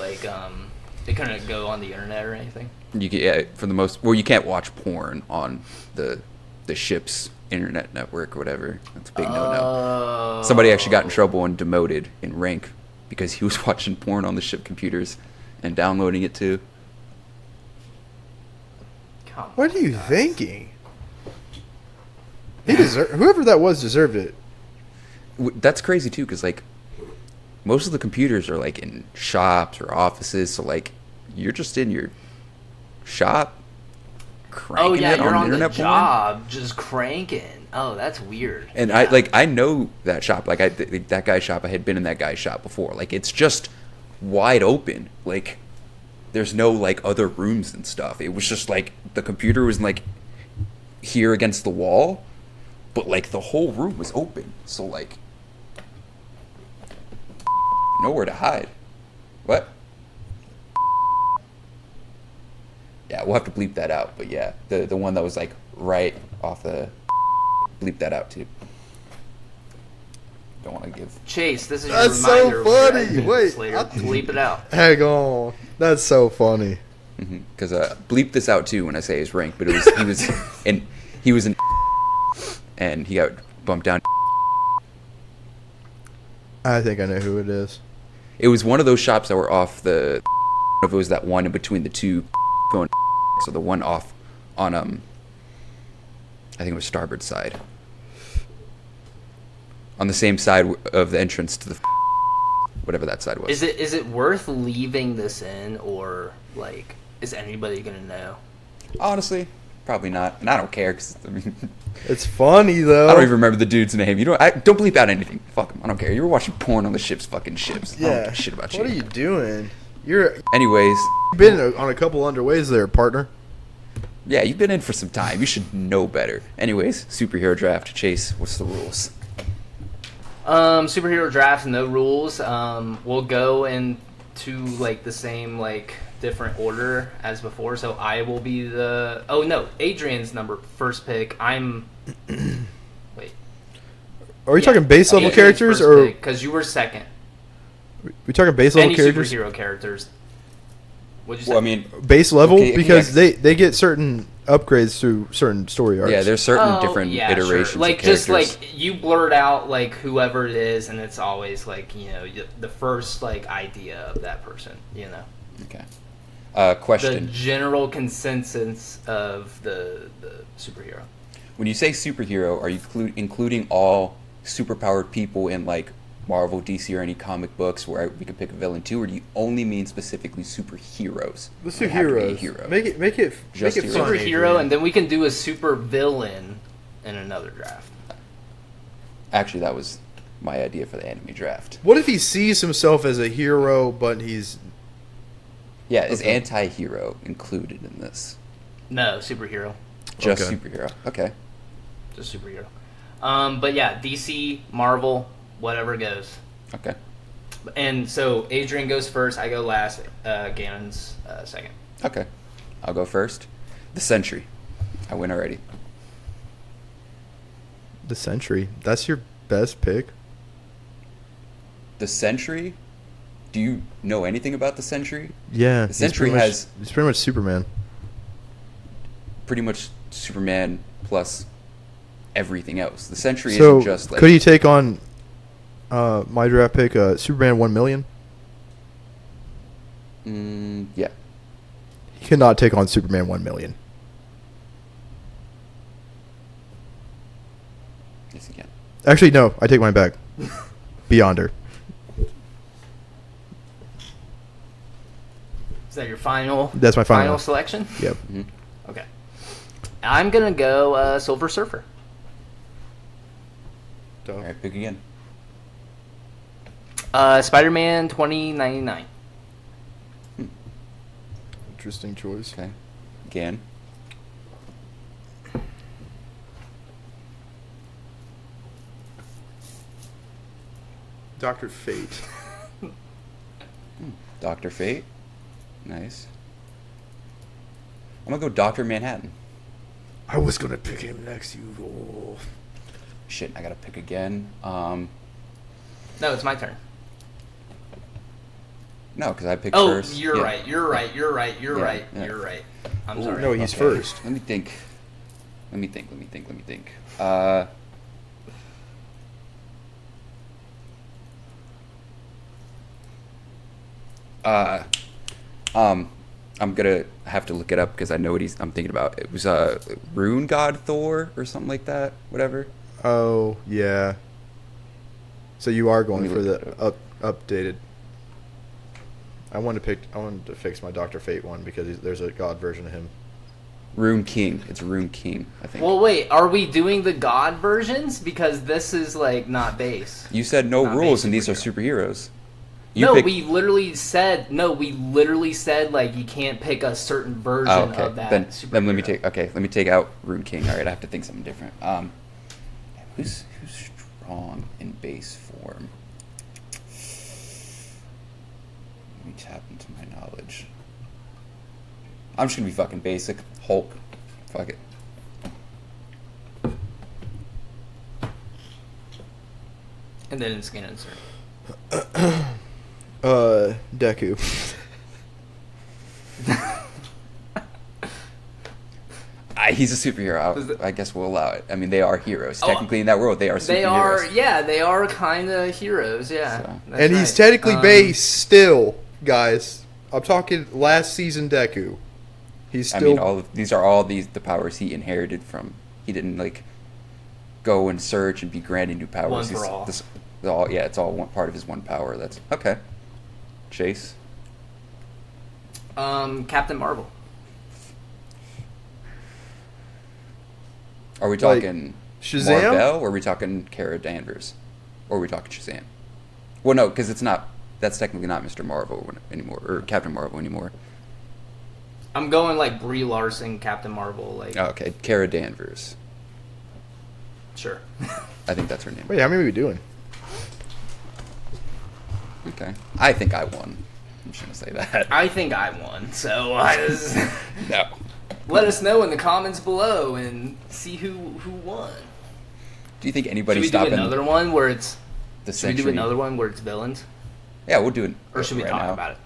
they couldn't go on the internet or anything. You get, yeah, for the most, well, you can't watch porn on the ship's internet network or whatever. That's a big no-no. Somebody actually got in trouble and demoted in rank because he was watching porn on the ship computers and downloading it too. Come on, What are you guys. thinking? Whoever that was deserved it. That's crazy too, because like most of the computers are like in shops or offices, so like you're just in your shop cranking Oh yeah, it you're on the internet porn. job just cranking. Oh, that's weird. And Yeah. I know that shop, like that guy's shop. I had been in that guy's shop before. Like it's just wide open. Like there's no like other rooms and stuff. It was just like the computer was like here against the wall, but like the whole room was open. So like nowhere to hide. What? Yeah, we'll have to bleep that out. But yeah, the one that was like right off the bleep that out too. Don't want to give. Chase, this is That's your reminder. so of your funny. admin Wait, later. I- Bleep it out. Hang on. That's so funny. Because bleep this out too when I say his rank, but he was in and he got bumped down. I think I know who it is. It was one of those shops that were off the. If it was that one in between the two, going so the one off on I think it was starboard side. On the same side of the entrance to the whatever that side was. Is it worth leaving this in, or like is anybody gonna know? Honestly, probably not, and I don't care because I mean. It's funny though. I don't even remember the dude's name. Don't bleep out anything. Fuck him. I don't care. You were watching porn on the ship's fucking ships. I don't give a shit about you. What are you doing? You've Anyways, been on a couple underways there, partner. yeah, you've been in for some time. You should know better. Anyways, superhero draft. Chase, what's the rules? Superhero draft, no rules. We'll go into like the same like different order as before. So I will be the. Oh no, Adrian's first pick. I'm. Wait. Are we talking base level characters or because you were second? we talking base level Any characters? superhero characters. What'd you say? Well, I mean, Base level Okay, because yeah. they get certain upgrades through certain story arcs. yeah, there's certain Oh, different yeah, iterations sure. Like of just characters. like you blurt out like whoever it is, and it's always like the first like idea of that person. Okay. The Question. general consensus of the superhero. When you say superhero, are you including all superpowered people in like Marvel, DC, or any comic books where we could pick a villain too, or do you only mean specifically superheroes? Let's do They have to be a heroes. hero. Make it Just make it heroes. fun. Superhero, and then we can do a super villain in another draft. Actually, that was my idea for the anime draft. What if he sees himself as a hero, but he's Yeah, is anti-hero included in this? No, superhero. Just Okay. superhero. Okay. Just superhero. But yeah, DC, Marvel, whatever goes. Okay. And so Adrian goes first, I go last, Gannon's second. Okay. I'll go first. The Sentry. I win already. The Sentry. That's your best pick? The Sentry? Do you know anything about the Sentry? Yeah. The Sentry has... He's pretty much Superman. Pretty much Superman plus everything else. The Sentry So, isn't just like... could he take on my draft pick, Superman 1 million? Yeah. He cannot take on Superman 1 million. Yes, he can. Actually, no. I take mine back. Beyonder. Is that your final? That's my final. Selection. Yep. Mm-hmm. Okay. I'm gonna go Silver Surfer. All right, pick again. Spider-Man 2099. Interesting choice. Okay. Again. Dr. Fate. Dr. Fate. Nice. I'm going to go Dr. Manhattan. I was going to pick him next. You. Shit, I got to pick again. No, it's my turn. No, because I picked Oh, first. you're Yeah. right. You're right. You're right. You're Yeah, right. yeah. You're right. I'm Ooh, sorry. No, he's okay. first. Let me think. Let me think. I'm gonna have to look it up because I know what I'm thinking about. It was Rune God Thor or something like that. Whatever. Oh, yeah. So you are going Let me for look the it updated. I wanted to fix my Dr. Fate one because there's a god version of him. Rune King. It's Rune King, I think. Well, wait. Are we doing the God versions? Because this is like not base. You said no Not rules, base and these are superheroes. You No, picked- we literally said like you can't pick a certain version Oh, okay. of that. Then let me superhero. let me take out Rune King. All right, I have to think something different. Who's strong in base form? Let me tap into my knowledge. I'm just gonna be fucking basic. Hulk. Fuck it. And then it's Gannon, sir. Deku. He's a superhero. I guess we'll allow it. I mean, they are heroes. Oh, Technically, in that world, they are superheroes. They are kind of heroes, yeah. So. That's And he's right. technically base still, guys. I'm talking last season Deku. He's I still. mean, these are the powers he inherited from. He didn't like go and search and be granted new powers. One for all. It's all one part of his one power. That's okay. Chase. Captain Marvel. Are we Like, talking Shazam? Marvel, or are we talking Kara Danvers? Or are we talking Shazam? Well, no, because it's not. That's technically not Mr. Marvel anymore, or Captain Marvel anymore. I'm going like Brie Larson, Captain Marvel, like Oh, okay, Kara Danvers. sure. I think that's her name. Wait, how many are we doing? Okay, I think I won. I'm just gonna say that. I think I won, so No. let us know in the comments below and see who won. Do you think Should anybody's we do stopping another one where it's? the Should we century? do another one where it's villains, Yeah, we'll do it. or should we right talk now. about it?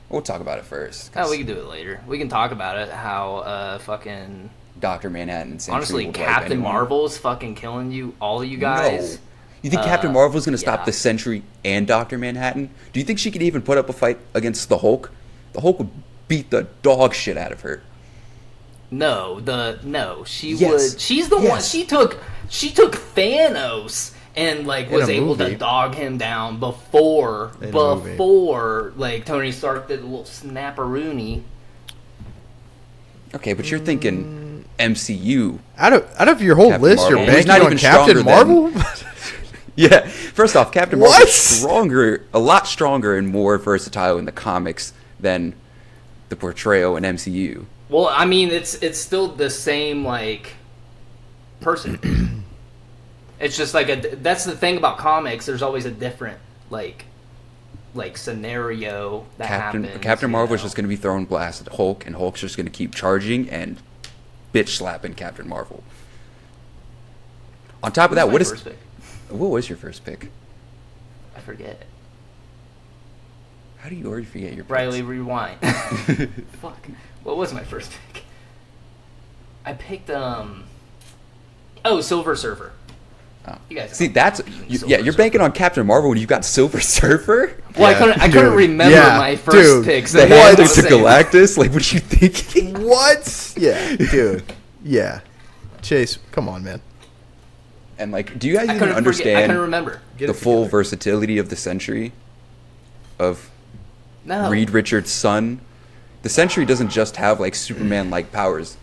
We'll talk about it first. Oh, we can do it later. We can talk about it. How fucking Dr. Manhattan and Sentry honestly, would wipe Captain anyone. Marvel's fucking killing you, all you guys. No. You think Captain Marvel's going to stop yeah. the Sentry and Dr. Manhattan? Do you think she could even put up a fight against the Hulk? The Hulk would beat the dog shit out of her. She Yes. would. She's the one. Yes. She took Thanos and like In was a able movie. to dog him down before In a movie. like Tony Stark did a little snapperoonie. Okay, but you're thinking MCU. Out of your whole Captain list, you're Marvel. He's banking not on even Captain stronger Marvel? Yeah, first off, Captain What? Marvel's stronger, a lot stronger and more versatile in the comics than the portrayal in MCU. Well, I mean, it's still the same like person. It's just like that's the thing about comics. There's always a different like scenario that happens. Captain you Marvel's know? just going to be throwing blasts at Hulk, and Hulk's just going to keep charging and bitch slapping Captain Marvel. On top of that, my what is first pick? what was your first pick? I forget. How do you already forget your picks? Riley, rewind. Fuck. What was my first pick? I picked Silver Surfer. Oh. You guys See, know. that's you're banking on Captain Marvel when you've got Silver Surfer. Well, Yeah, I couldn't dude. remember Yeah, my first dude. picks. The What? hand to Galactus. Like, what you thinking? What? Yeah, dude. Yeah. Chase, come on, man. And like, do you guys I even couldn't understand remember. the full versatility of the Sentry? Of No. Reed Richards' son. The Sentry doesn't just have like Superman-like powers.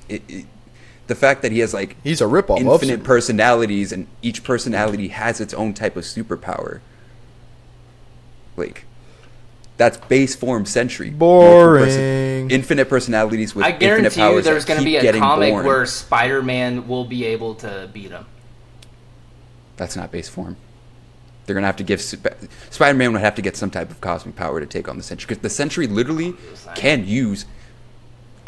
The fact that he has like He's a ripoff of infinite Superman. personalities, and each personality has its own type of superpower. Like, that's base form Sentry. Boring. Infinite personalities with I infinite guarantee you powers. there's going to be a comic where Spider-Man will be able to beat him. That's not base form. They're going to have to give... Spider-Man would have to get some type of cosmic power to take on the Sentry. Because the Sentry literally can use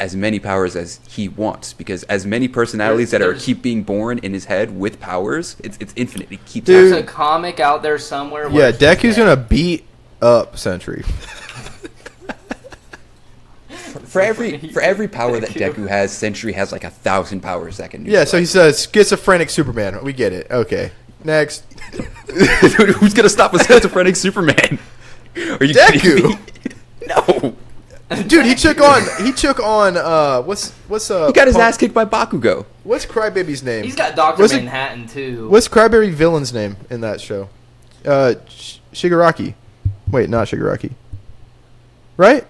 as many powers as he wants. Because as many personalities that keep being born in his head with powers, it's infinite. It keeps... Dude. There's a comic out there somewhere Yeah, where Deku's going to beat up Sentry. For every power that Deku has, Sentry has like 1,000 powers that can do. Yeah, so he says schizophrenic Superman. We get it. Okay. Next. Dude, who's going to stop a schizophrenic Superman? Are you Deku. kidding me? No. Dude, he took on what's He got his ass kicked by Bakugo. What's Crybaby's name? He's got Dr. What's it- Manhattan too. What's Crybaby villain's name in that show? Shigaraki. Wait, not Shigaraki. Right?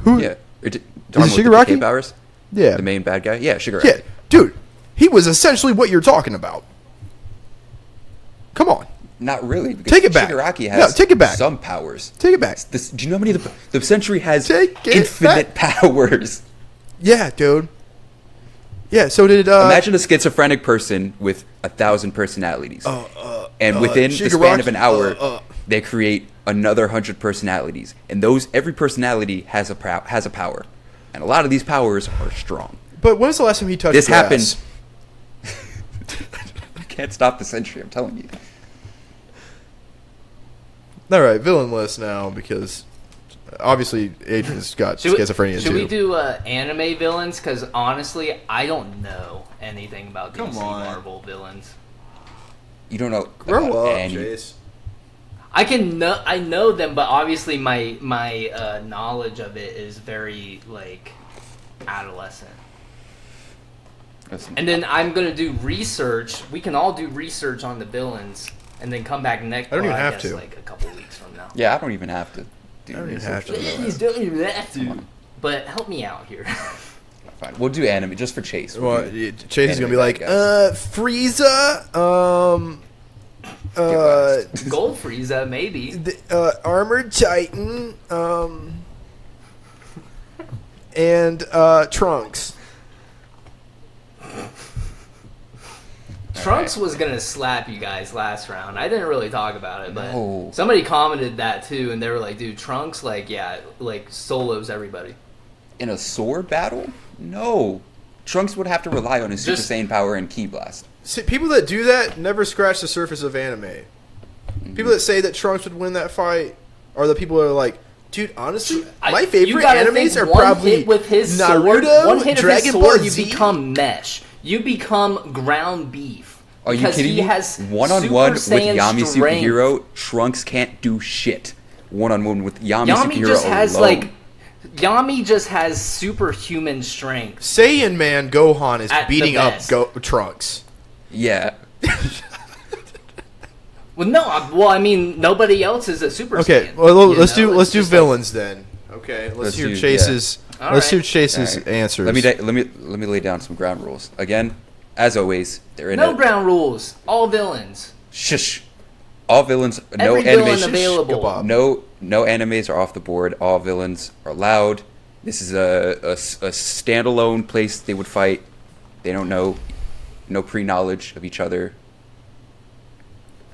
Who? Yeah. Is it With the Shigaraki? decay powers? Yeah. The main bad guy? Yeah, Shigaraki. Yeah. Dude, he was essentially what you're talking about. Come on. Not really. Because Take it back. Shigaraki has No, take it back. some powers. Take it back. Do you know how many the Sentry has Take it infinite powers? Yeah, dude. Yeah, so did Imagine a schizophrenic person with 1,000 personalities. And within the span of an hour, they create another 100 personalities. And every personality has a power. And a lot of these powers are strong. But when was the last time he touched This grass? happened. You can't stop the Sentry, I'm telling you. All right, villain list now because obviously Adrian's got schizophrenia Should too. we do anime villains? Because honestly, I don't know anything about DC Marvel villains. You don't know Grow about up, any- Chase. I know them, but obviously my knowledge of it is very like adolescent. Listen, And then I'm gonna do research. We can all do research on the villains, and then come back next. I don't even well, have guess, to. Like a couple weeks from now. yeah, I don't even have to do I don't even research have to. on that. You don't even have Come to. on. But help me out here. Fine. We'll do anime just for Chase. Well, Chase is gonna be like, Anime Frieza, Gold Frieza, maybe. Armored Titan, and Trunks. Trunks was gonna slap you guys last round. I didn't really talk about it, but No. somebody commented that too, and they were like, "Dude, Trunks, like, yeah, like solos everybody." In a sword battle? No. Trunks would have to rely on his Super Just- Saiyan power and Ki Blast. See, people that do that never scratch the surface of anime. People that say that Trunks would win that fight are the people that are like, dude, honestly, my You favorite gotta animes think are one probably hit with his Naruto, sword, one hit Dragon of his sword, Ball you Z. become mesh. You become ground beef. Are you Because kidding he me? has One-on-one with Super Saiyan Yami strength. Superhero, Trunks can't do shit. One-on-one with Yami Yami Superhero just has alone. Yami just has superhuman strength. Saiyan Man Gohan is At the beating up best. Trunks. Yeah. Well, no, I mean nobody else is a Super Okay, Saiyan. well you let's know? do It's just villains then. Okay, let's Let's hear do- Chase's. yeah. Let's hear Alright. Chase's Alright. answers. Let me lay down some ground rules. Again, as always, they're in No a ground rules. All villains. shush. All villains, no Every villain animation. available. Goodbye. No animes are off the board. All villains are allowed. This is a standalone place they would fight. They don't know, no pre-knowledge of each other.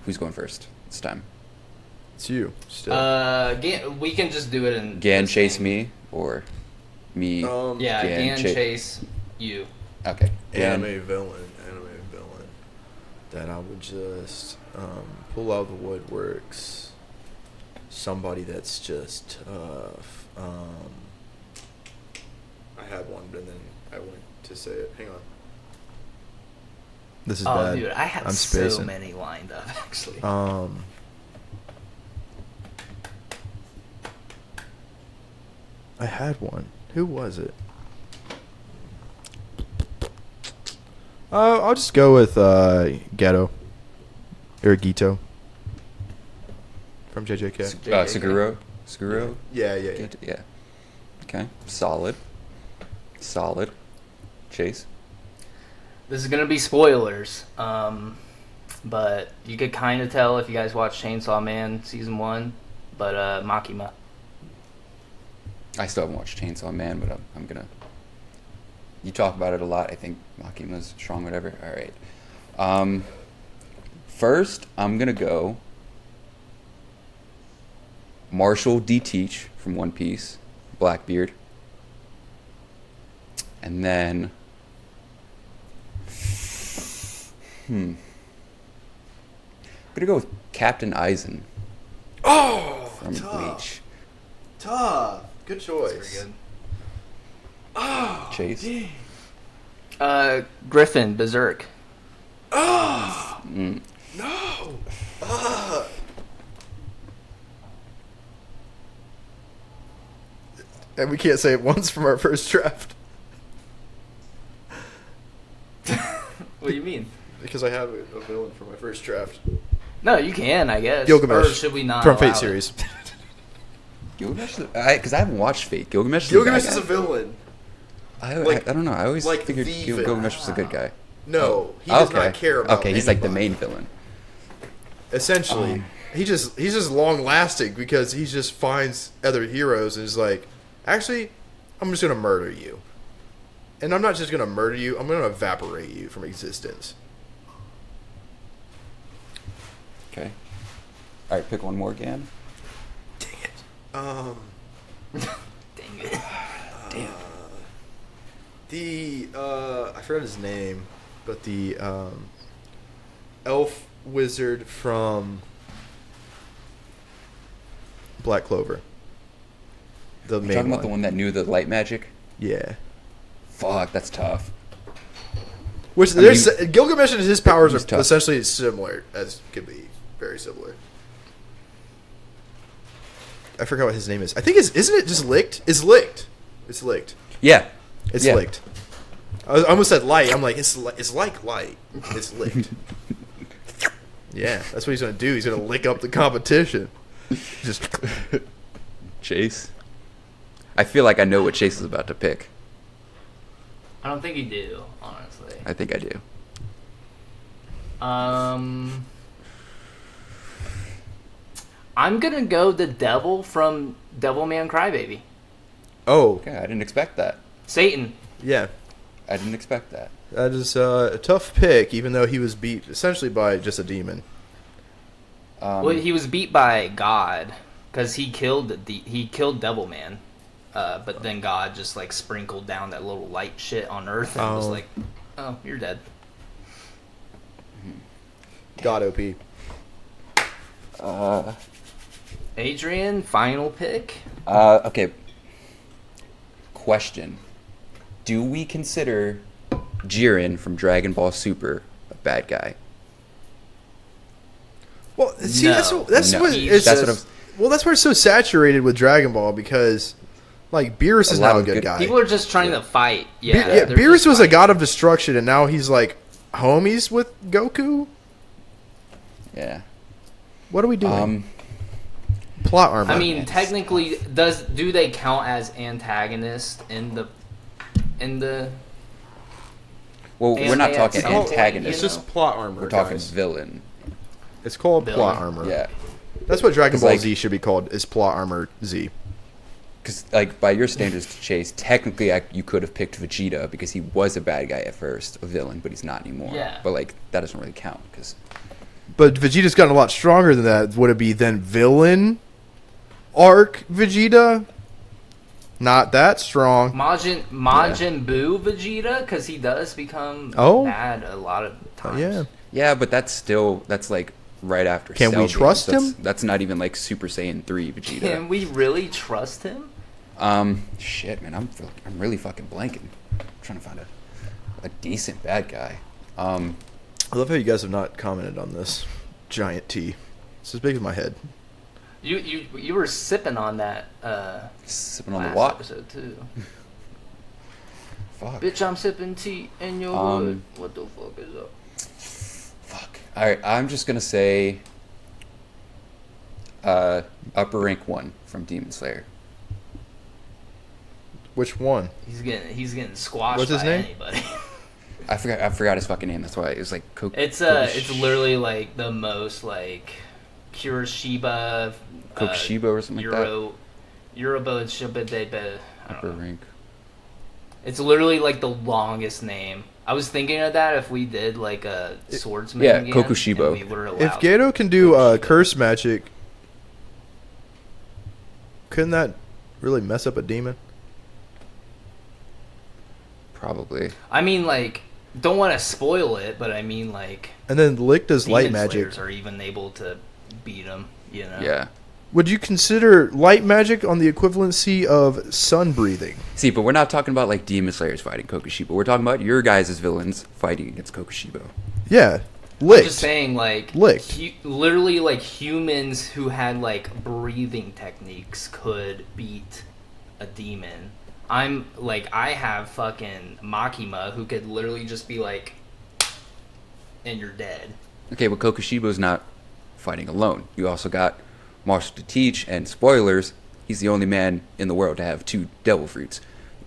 Who's going first? It's time. It's you. Still. We can just do it in Gan this chase thing. me or me. Yeah, Gan Gan chase you. Okay. Anime villain that I would just pull out the woodworks. Somebody that's just tough. I had one, but then I went to say it. Hang on. This is bad. Dude, I have I'm so spacing. many lined up actually. I had one. Who was it? I'll just go with Ghetto. Or Gito. From JJK. Seguro. Yeah. Yeah. Okay. Solid. Chase. This is gonna be spoilers, but you could kind of tell if you guys watch Chainsaw Man season 1. But Makima. I still haven't watched Chainsaw Man, but I'm gonna. You talk about it a lot. I think Makima's strong, whatever. All right. First, I'm gonna go Marshall D. Teach from One Piece, Blackbeard, and then I'm gonna go with Captain Eisen. From Bleach. Tough. Good choice. That's pretty Oh, Chase. dang. Griffin Berserk. Oh, Mm. no. And we can't say it once from our first draft. What do you mean? Because I have a villain for my first draft. No, you can, I guess. Gilgamesh. Or should we not? From allow Fate it? series. Gilgamesh? Because I haven't watched Fate. Gilgamesh Gilgamesh is is a a bad guy. villain. I like- don't know. I always like figured the villain. Gilgamesh was a good guy. No, he does Okay. not care about Okay, he's like the anybody. main villain. Essentially, he's just long lasting because he just finds other heroes and is like, actually, I'm just gonna murder you. And I'm not just gonna murder you, I'm gonna evaporate you from existence. Okay. All right, pick one more again. Dang it. Dang it. Damn. I forgot his name, but the elf wizard from Black Clover. The You're main talking one. about the one that knew the light magic? Yeah. Fuck, that's tough. Which I there's mean, Gilgamesh and his powers he's are tough. essentially similar, as could be very similar. I forgot what his name is. I think isn't it just licked? It's licked. It's licked. Yeah. It's Yeah. licked. I almost said light. I'm like it's like light. It's licked. Yeah, that's what he's gonna do. He's gonna lick up the competition. Just Chase? I feel like I know what Chase is about to pick. I don't think you do, honestly. I think I do. I'm gonna go the devil from Devilman Crybaby. oh Okay, I didn't expect that. Satan. yeah, I didn't expect that. that is a tough pick. Even though he was beat essentially by just a demon. Well, he was beat by God because he killed Devilman, but then God just like sprinkled down that little light shit on Earth and was Oh. like, "Oh, you're dead." God OP. Adrian, final pick. Okay. Question. Do we consider Jiren from Dragon Ball Super a bad guy? Well, see, No. that's No. what He's it's. That's what I'm- Well, that's why it's so saturated with Dragon Ball because, like, Beerus is A lot now a of good good- guy. People are just trying to fight. Yeah, Yeah, they're Beerus just was a fighting. god of destruction, and now he's like homies with Goku. Yeah. What are we doing? Plot armor. I mean, technically, do they count as antagonists in the? Well, we're not Anime talking at some point, antagonist. you know? plot armor. We're talking villain. It's called Villain. plot armor. Yeah. That's what Dragon 'Cause, Ball like- Z should be called. Is plot armor Z? Because, like, by your standards to Chase, technically you could have picked Vegeta because he was a bad guy at first, a villain, but he's not anymore. Yeah. But, like, that doesn't really count because But Vegeta's gotten a lot stronger than that. Would it be then villain arc Vegeta? Not that strong. Majin Buu Vegeta, because he does become bad a lot of times. Yeah. Yeah, but that's like right after. Can we Cell trust games. him? That's not even like Super Saiyan 3 Vegeta. Can we really trust him? Shit, man, I'm really fucking blanking. I'm trying to find a decent bad guy. I love how you guys have not commented on this giant T. It's as big as my head. You were sipping on that. Sipping on the last what? episode too. Fuck. Bitch, I'm sipping tea in your hood. What the fuck is up? Fuck. All right, I'm just gonna say upper rank 1 from Demon Slayer. Which one? He's getting squashed. What's his by name? Anybody. I forgot his fucking name. That's why it was like It's literally like the most like Kuroshiba, Kokushiba or something like that. Yoruba Shibadebe. Upper rank. It's literally like the longest name. I was thinking of that if we did like a swordsman. Yeah, game, Kokushibo. and we were allowed If Gato can do curse magic, couldn't that really mess up a demon? Probably. I mean, like, don't want to spoil it, but I mean, like, And then Lick does light Demon magic. Slayers are even able to beat him. You know? Yeah. Would you consider light magic on the equivalency of sun breathing? See, but we're not talking about like Demon Slayers fighting Kokushibo. We're talking about your guys' villains fighting against Kokushibo. Yeah. I'm Licked. just saying, like, Licked. literally, like, humans who had, like, breathing techniques could beat a demon. I have fucking Makima who could literally just be like, and you're dead. Okay, but Kokushibo's not fighting alone. You also got Marshall to teach, and spoilers, he's the only man in the world to have 2 devil fruits.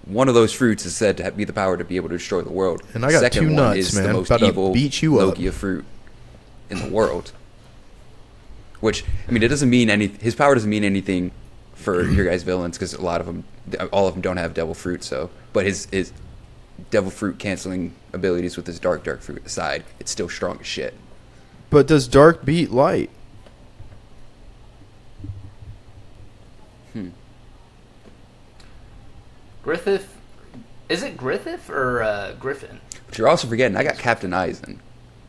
One of those fruits is said to be the power to be able to destroy the world. And I got Second 2 one nuts, is man. the most About to evil beat you up. Logia fruit in the world. Which, I mean, it doesn't mean his power doesn't mean anything for your guys' villains, because all of them don't have devil fruit. So, but his devil fruit canceling abilities with his dark fruit aside, it's still strong as shit. But does dark beat light? Griffith, is it Griffith or Griffin? But you're also forgetting, I got Captain Eisen,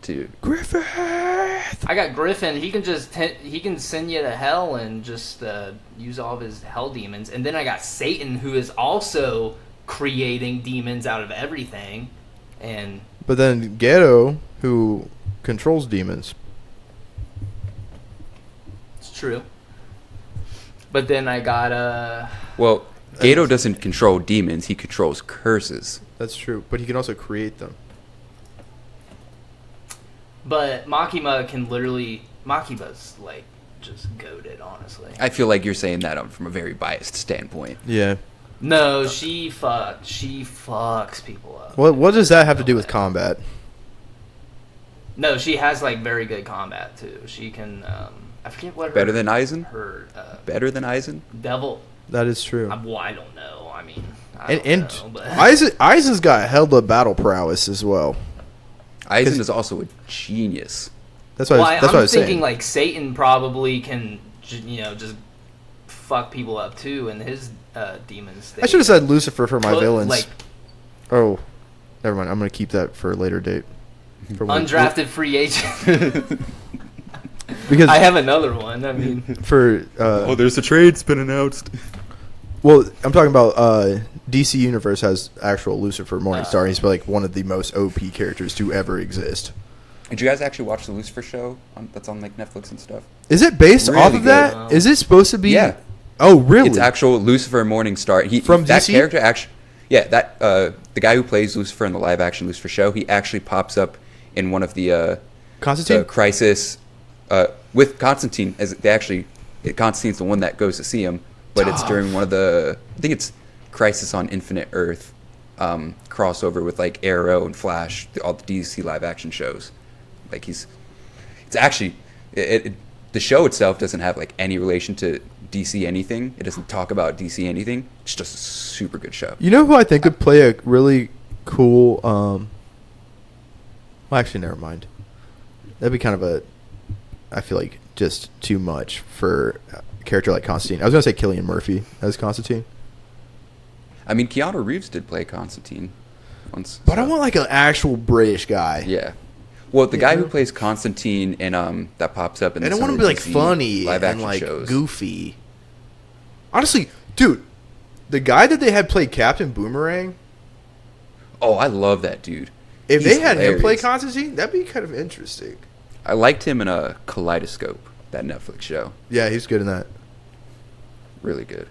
too. Griffith! I got Griffin. He can just he can send you to hell and just use all of his hell demons. And then I got Satan, who is also creating demons out of everything. And But then Gato, who controls demons. it's true. But then I got Well, Gato doesn't control demons, he controls curses. That's true. But he can also create them. but Makima can literally Makima's like just goated, honestly. I feel like you're saying that from a very biased standpoint. Yeah. No, she fucks people up. What does that have to do with combat? No, she has like very good combat too. She can I forget what her, Better than Eisen? her Better than Eisen? devil. That is true. Well, I don't know. I mean, I And don't know, but Eisen's got held up battle prowess as well. Eisen is also a genius. That's what well, that's what I I'm was thinking saying. like Satan probably can, just fuck people up too, and his demons. I should have said Lucifer for my Look, villains. like Oh, never mind. I'm gonna keep that for a later date. For when- undrafted free agent. because I have another one. I mean, for there's a trade's been announced. well, I'm talking about DC Universe has actual Lucifer Morningstar. He's like one of the most OP characters to ever exist. Did you guys actually watch the Lucifer show that's on like Netflix and stuff? Is it based Really off of that? good. Is it supposed to be? Yeah. Oh, really? It's actual Lucifer Morningstar. From that DC? character actually, yeah, that the guy who plays Lucifer in the live action Lucifer show, he actually pops up in one of the Constantine? Crisis with Constantine. Constantine's the one that goes to see him, but it's during one of the, I think it's Crisis on Infinite Earth crossover with like Arrow and Flash, all the DC live action shows. Like it's actually the show itself doesn't have like any relation to DC anything. It doesn't talk about DC anything. It's just a super good show. You know who I think could play a really cool? Well, actually, never mind. That'd be kind of a. I feel like just too much for a character like Constantine. I was gonna say Cillian Murphy as Constantine. I mean, Keanu Reeves did play Constantine once. But I want like an actual British guy. Yeah. Well, the guy who plays Constantine and that pops up in And I some want of him to the be like DC funny live and action like shows. goofy. Honestly, dude, the guy that they had play Captain Boomerang, Oh, I love that dude. if He's they had him play hilarious. Constantine, that'd be kind of interesting. I liked him in a Kaleidoscope, that Netflix show. Yeah, he's good in that. Really good.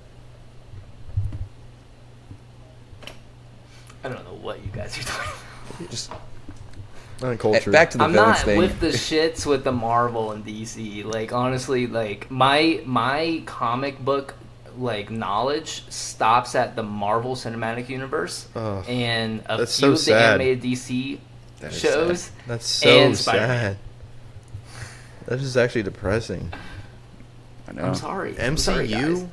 I don't know what you guys are talking about. Just Culture. back to the I'm villains not thing. with the shits with the Marvel and DC. Like honestly, like my comic book like knowledge stops at the Marvel Cinematic Universe Ugh, and a that's few so of the sad. animated DC That is shows. sad. That's so and Spider-Man. sad. That is actually depressing. I know. I'm sorry. I'm sorry, guys.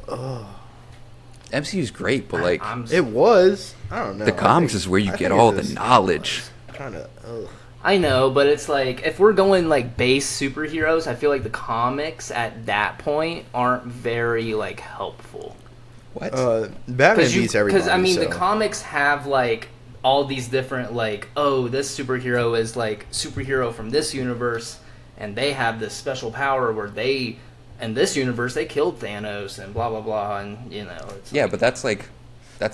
MCU? MCU's great, but like I'm It was. I don't know. the comics is where you get all the knowledge. Kind of. I know, but it's like if we're going like base superheroes, I feel like the comics at that point aren't very like helpful. What? Batman beats everybody. Because I mean, so. the comics have like all these different like, oh, this superhero is like superhero from this universe, and they have this special power where they, in this universe, they killed Thanos and blah blah blah, and you know. It's Yeah, but that's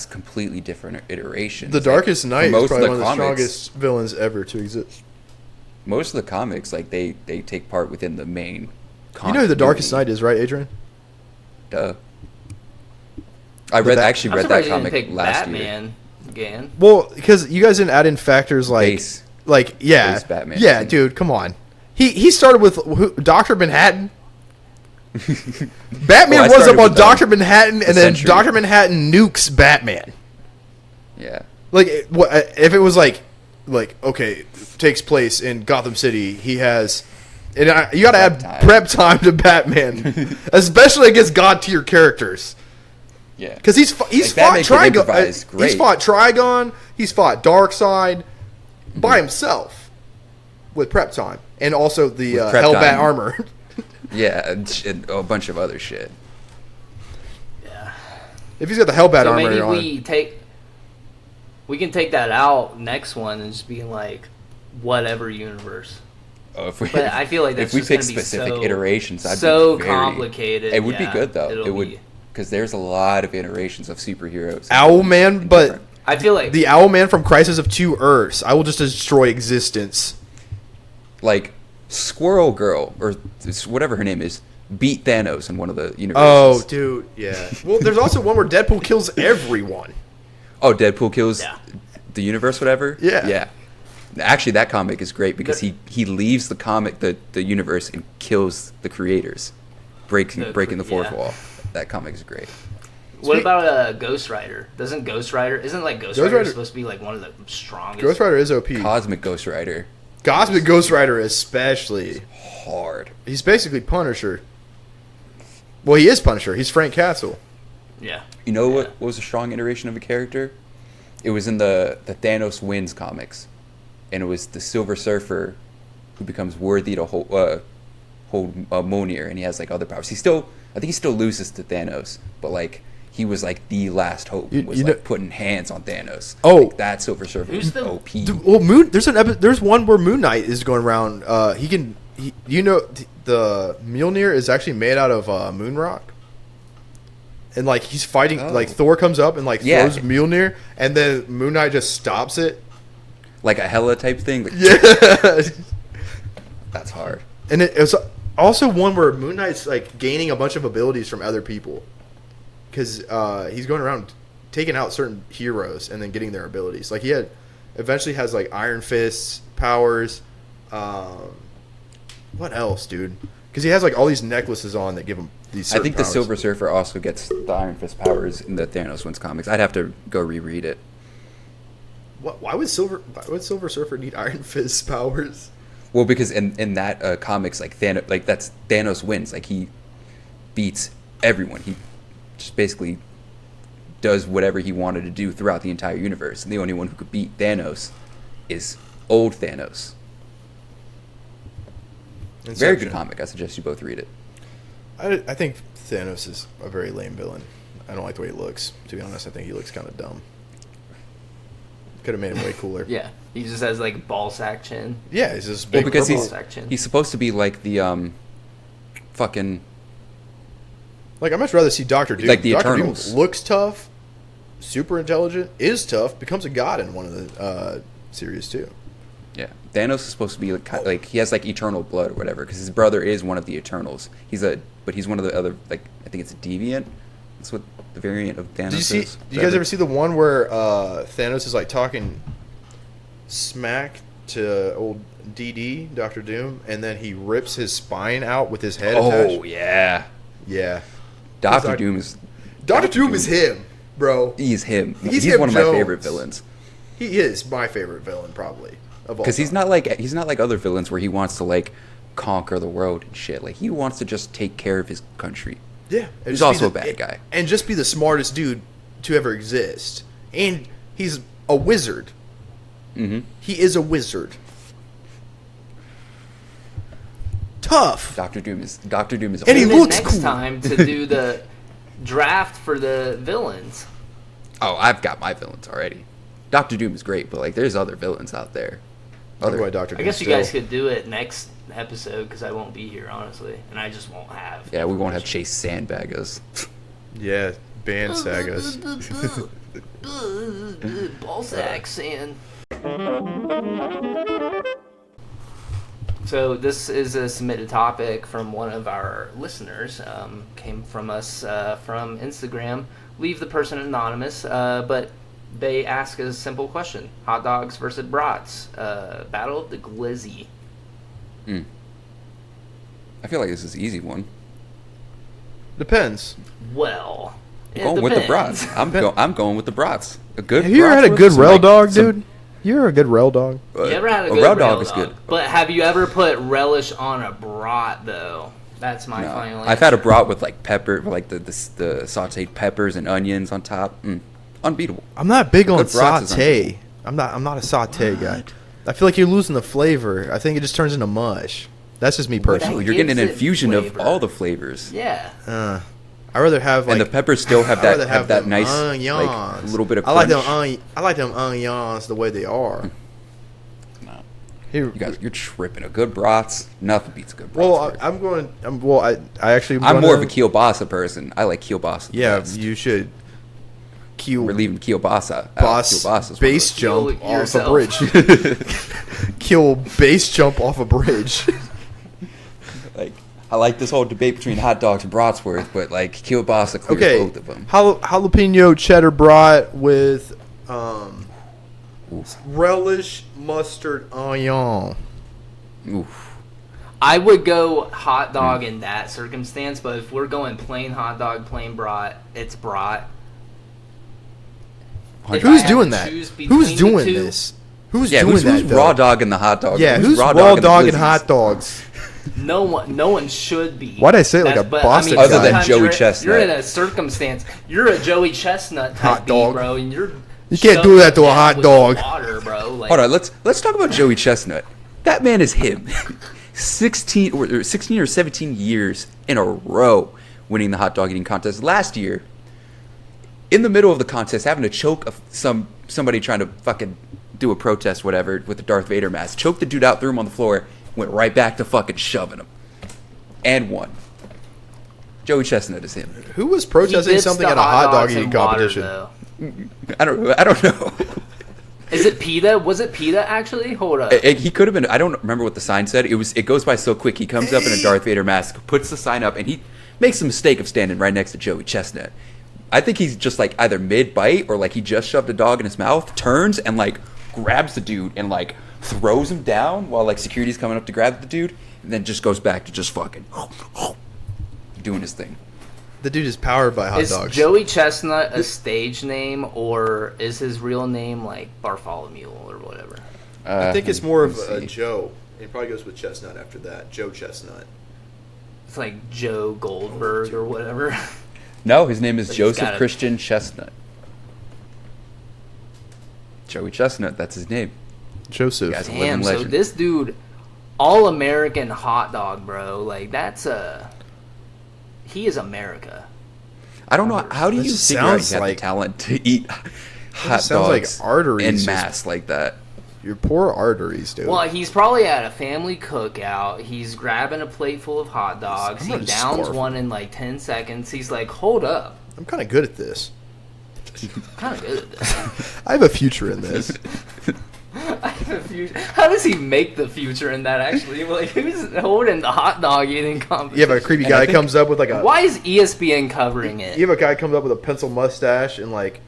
completely different iterations. The Like, Darkest for Knight is most probably one of the comics- strongest villains ever to exist. Most of the comics, like they take part within the main. You know who the Darkest continuity. Knight is, right, Adrian? Duh. I read I'm actually read that surprised you didn't comic pick last year. Batman again. Well, because you guys didn't add in factors like, Base. yeah, Base Batman. yeah, dude, come on. He started with Dr. Manhattan. Batman Well, I was started up on with, Dr. Manhattan, and then Sentry. Dr. Manhattan nukes Batman. Yeah. Like, if it was like, okay, takes place in Gotham City, he has, and you got to add time. prep time to Batman, especially against god tier characters. Yeah. Because he's Like, fought Batman can Trigon. improvise He's great. fought Trigon. He's fought Darkseid by himself with prep time, and also the With prep Hellbat time. armor. Yeah, and a bunch of other shit. Yeah. If he's got the Hellbat So armor maybe on, we can take that out next one and just be like whatever universe. Oh, if we, But I feel like that's if we just pick gonna be specific so- iterations, I'd so be very, complicated. It would Yeah, be good though. it'll It would be- because there's a lot of iterations of superheroes. Owlman, And but different. I feel like the Owlman from Crisis of Two Earths. I will just destroy existence. Like Squirrel Girl or whatever her name is beat Thanos in one of the universes. Oh, dude, yeah. Well, there's also one where Deadpool kills everyone. Oh, Deadpool kills Yeah. the universe, whatever. Yeah. Yeah. Actually, that comic is great because he leaves the comic the universe and kills the creators, breaking the fourth yeah. wall. That comic is great. what about Ghost Rider? Isn't Ghost Rider supposed to be like one of the strongest? Ghost Rider is OP. Cosmic Ghost Rider, Cosmic Ghost Rider especially. hard. He's basically Punisher. Well, he is Punisher. He's Frank Castle. Yeah. You know Yeah. what was a strong iteration of a character? It was in the Thanos Wins comics, and it was the Silver Surfer who becomes worthy to hold Mjolnir, and he has like other powers. I think he still loses to Thanos, but like he was like the last hope. You Was know- like putting hands on Thanos. Oh. Like, that Silver Surfer Who's was the- OP. Well, there's one where Moon Knight is going around. The Mjolnir is actually made out of moon rock, and like he's fighting. Oh. Like Thor comes up and like Yeah. throws Mjolnir, and then Moon Knight just stops it. Like a Hela type thing. Like, Yeah, that's hard. and it was also one where Moon Knight's like gaining a bunch of abilities from other people, because he's going around taking out certain heroes and then getting their abilities. Like he eventually has like Iron Fist powers. What else, dude? Because he has like all these necklaces on that give him these. I Certain think powers. the Silver Surfer also gets the Iron Fist powers in the Thanos Wins comics. I'd have to go reread it. Why would Silver Surfer need Iron Fist powers? Well, because in that comics, like that's Thanos wins. Like he beats everyone. He just basically does whatever he wanted to do throughout the entire universe. And the only one who could beat Thanos is old Thanos. Very good comic. I suggest you both read it. I think Thanos is a very lame villain. I don't like the way he looks. To be honest, I think he looks kind of dumb. Could have made him way cooler. Yeah, he just has like ball sack chin. Yeah, he's just Well, big. because ball sack chin. he's supposed to be like the fucking like, I'd much rather see Dr. Doom. Like the Dr. Doom Eternals. looks tough, super intelligent, is tough, becomes a god in one of the series too. yeah. Thanos is supposed to be like he has like eternal blood or whatever because his brother is one of the Eternals. But he's one of the other like I think it's a deviant. That's what the variant of Thanos is. Do you guys ever see the one where Thanos is like talking smack to old DD, Dr. Doom, and then he rips his spine out with his head attached? Oh yeah, Yeah. Doctor Doom is Dr. Doom is him, bro. He's him. He's He's him one of my Jones. favorite villains He is my favorite villain, probably, of all because he's time. not like other villains where he wants to like conquer the world and shit. Like he wants to just take care of his country. Yeah. and He's just be also the- a bad guy. And just be the smartest dude to ever exist. And he's a wizard. Mm-hmm. He is a wizard. Tough. Doctor Doom is. And he Tune in looks next cool. time to do the draft for the villains. Oh, I've got my villains already. Doctor Doom is great, but like there's other villains out there. I'll go by Dr. I Doom guess you still. guys could do it next episode because I won't be here, honestly, and I just won't have. Yeah, we won't have Chase sandbag us. Yeah, band sagas. Ball sacks and. So this is a submitted topic from one of our listeners. Came from us from Instagram. Leave the person anonymous, but they ask a simple question: hot dogs versus brats. Battle of the glizzy. I feel like this is an easy one. Depends. Well, I'm going with the brats. depends. I'm going with the brats. A good. Have you ever had a bratwurst, good some, rail like, dog, some- dude? You ever a good rail dog? You ever had a a good rail rail dog is good. But have you ever put relish on a brat though? That's my No. final. I've had a answer. brat with like pepper, like the sautéed peppers and onions on top. Unbeatable. I'm not big on Good brats is saute. I'm not a saute guy. I feel like you're losing the flavor. I think it just turns into mush. That's just me No, personally. you're getting an gives it infusion of flavor. all the flavors. Yeah. I'd rather have like And the peppers still have I'd rather that have that them nice onions. like little bit of I like crunch. them I like them onions the way they are. No. Here, You guys, you're tripping. A good brats, nothing beats a good brats. well, I actually. I'm more of a kielbasa person. I like kielbasa. the Yeah, best. you should. We're leaving kielbasa. Boss Kielbasa's base Kill jump off a yourself. bridge. Kill base jump off a bridge. Like, I like this whole debate between hot dogs and bratwurst, but like kielbasa clears Okay, both of them. jalapeno cheddar brat with relish mustard onion. Oof. I would go hot dog in that circumstance, but if we're going plain hot dog, plain brat, it's brat. If I Who's had doing to that? choose between Who's the doing two- this? Who's Yeah, doing who's that? though? raw dog in the hot dog? Yeah, who's raw in the dog and glizzies? hot dogs? No one should be. Why'd I say it like a But, Boston Other guy? than sometimes Joey you're- Chestnut. You're in a circumstance. You're a Joey Chestnut type Hot beat, dog. bro, and you're. You can't do that to a shoving hot with dog. Water, bro. Like, Hold on, let's talk about Joey Chestnut. That man is him. 16 or 17 years in a row winning the hot dog eating contest. Last year, in the middle of the contest, having to choke somebody trying to fucking do a protest, whatever, with the Darth Vader mask. Choked the dude out, threw him on the floor, went right back to fucking shoving him. And won. Joey Chestnut is him. Who was he protesting dips something the at a hot dog dogs eating in water, competition? though. I don't know. Is it PETA? Was it PETA actually? Hold up. He could have been. I don't remember what the sign said. It goes by so quick. He comes up in a Darth Vader mask, puts the sign up, and he makes the mistake of standing right next to Joey Chestnut. I think he's just like either mid bite or like he just shoved a dog in his mouth, turns and like grabs the dude and like throws him down while like security's coming up to grab the dude, and then just goes back to just fucking doing his thing. The dude is powered by hot Is dogs. Joey Chestnut a stage name, or is his real name like Bartholomew or whatever? I think it's more of let a me see. Joe. It probably goes with Chestnut after that. Joe Chestnut. It's like Joe Goldberg or whatever. No, his name is But he's Joseph got it. Christian Chestnut. Joey Chestnut, that's his name. Joseph. Guys, Damn, living so legend. this dude, all American hot dog, bro. Like he is America. I don't know. How do That you just figure out you sounds have like- the talent to eat hot sounds like dogs arteries en just- masse like that? Your poor arteries, dude. Well, he's probably at a family cookout. He's grabbing a plate full of hot dogs. I'm He gonna downs scarf one in like 10 seconds. He's like, hold up. I'm kind of good at this. Kind of good at this. I have a future in this. I have a future. How does he make the future in that, actually? Like, who's holding the hot dog eating competition? You have a creepy And I guy think- comes up with like a. Why is ESPN covering it? You have a guy comes up with a pencil mustache and like,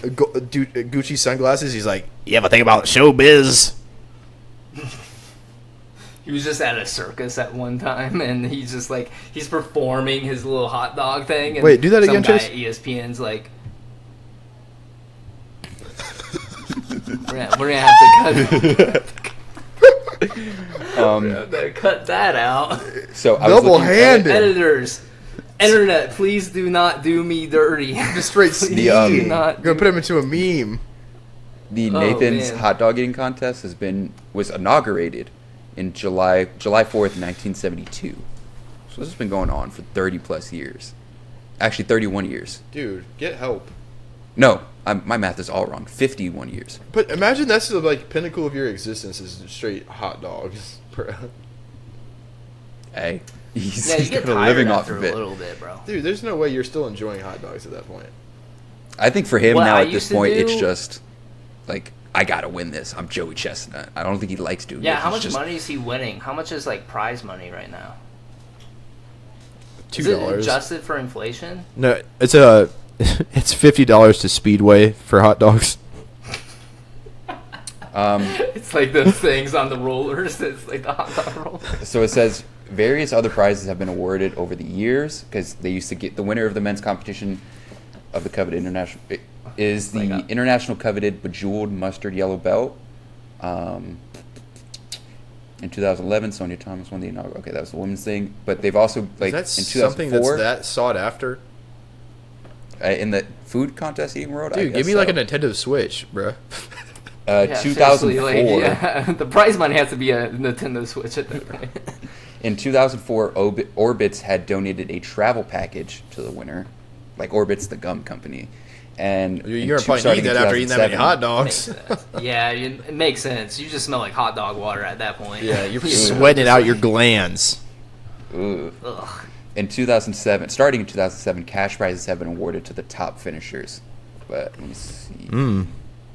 Gucci sunglasses. He's like, "You ever think about showbiz?" He was just at a circus at one time, and he's just like, he's performing his little hot dog thing. And Wait, do that some again, guy Chase? at ESPN's like, we're gonna have to cut that out. So I was looking- Double-handed. Editors, internet, please do not do me dirty. Just straight Please sneeze. do not Gonna put him into a meme. The Oh, Nathan's man. hot dog eating contest was inaugurated in July 4th, 1972. So this has been going on for 30 plus years. Actually, 31 years. Dude, get help. No, my math is all wrong. 51 years. But imagine that's the like pinnacle of your existence is straight hot dogs. Hey, he's, Yeah, you he's get got a tired living off after of a it. little bit, bro. Dude, there's no way you're still enjoying hot dogs at that point. I think for him What now I at this used to point, it's do- just like, I gotta win this. I'm Joey Chestnut. I don't think he likes doing it. Yeah, how He's much just- money is he winning? How much is like prize money right now? $2. Is it adjusted for inflation? No, it's it's $50 to Speedway for hot dogs. It's like those things on the rollers. It's like the hot dog roller. So it says various other prizes have been awarded over the years because they used to get the winner of the men's competition of the coveted international is the Like a- international coveted bejeweled mustard yellow belt. In 2011, Sonia Thomas won the inaugural. Okay, that was the women's thing, but they've also like Is that in something that's 2004 that sought after? In the food contest eating world. I Dude, guess give me like a so. Nintendo Switch, bruh. Yeah, 2004. seriously, like, yeah, the prize money has to be a Nintendo Switch at that point. In 2004, Orbitz had donated a travel package to the winner, like Orbitz, the gum company. And You're gonna probably need that after eating that many hot dogs. Yeah, it makes sense. You just smell like hot dog water at that point. Yeah, you're sweating it out your glands. Ooh. Ugh. In 2007, starting in 2007, cash prizes have been awarded to the top finishers. But let me see.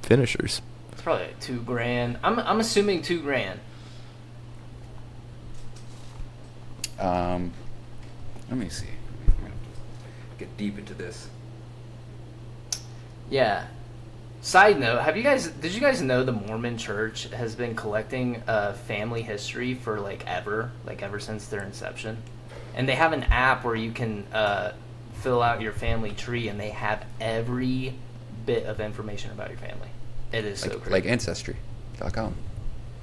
Finishers. It's probably like $2,000. I'm assuming $2,000. Let me see. I'm gonna get deep into this. Yeah. Side note: did you guys know the Mormon Church has been collecting family history for ever since their inception, and they have an app where you can fill out your family tree, and they have every bit of information about your family. It is so crazy. Like Ancestry.com.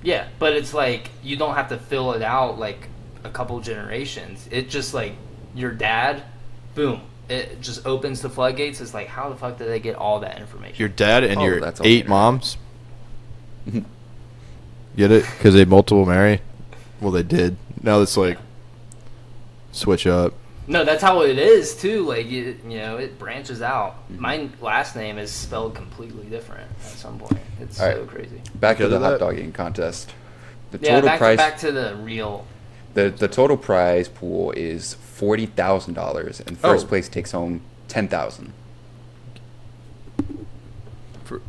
Yeah, but it's like you don't have to fill it out like a couple generations. It just like your dad, boom. It just opens the floodgates. It's like, how the fuck did they get all that information? Your dad and Oh, your that's all 8 internet. moms. Get it? Because they multiple marry. Well, they did. Now it's like switch up. No, that's how it is too. Like it branches out. My last name is spelled completely different at some point. It's All so right. crazy. Back to Because the of hot that? dog eating contest. The Yeah, total prize. back to the real. The total prize pool is $40,000, and first Oh. place takes home $10,000.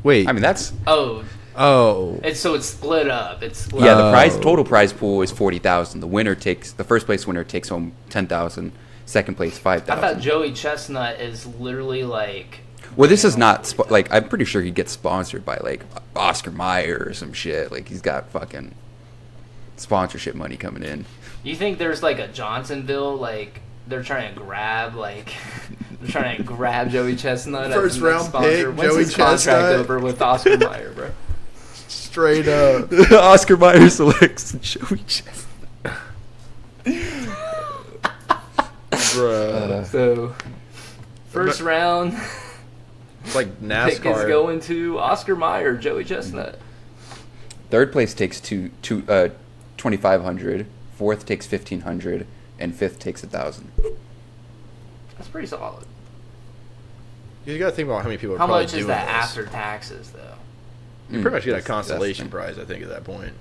Wait. I mean, that's Oh, oh. it's split up. It's split yeah. up. The Oh. total prize pool is $40,000. The first place winner takes home $10,000. Second place I thought $5,000. Joey Chestnut is literally like. Well, this is not I'm pretty sure he gets sponsored by like Oscar Mayer or some shit. Like he's got fucking sponsorship money coming in. You think there's like a Johnsonville like they're trying to grab Joey Chestnut as First the next round sponsor? pick, When's Joey his contract Chestnut? over with Oscar Mayer, bro? Straight up. Oscar Mayer selects Joey Chestnut. Bruh. So first round It's like pick is NASCAR. going to Oscar Mayer, Joey Chestnut. Third place takes $2,500. Fourth takes $1,500, and fifth takes $1,000. That's pretty solid. You got to think about how many people are How probably much doing is that this. after taxes, though? You pretty much get a That's consolation the prize, I think, at that point.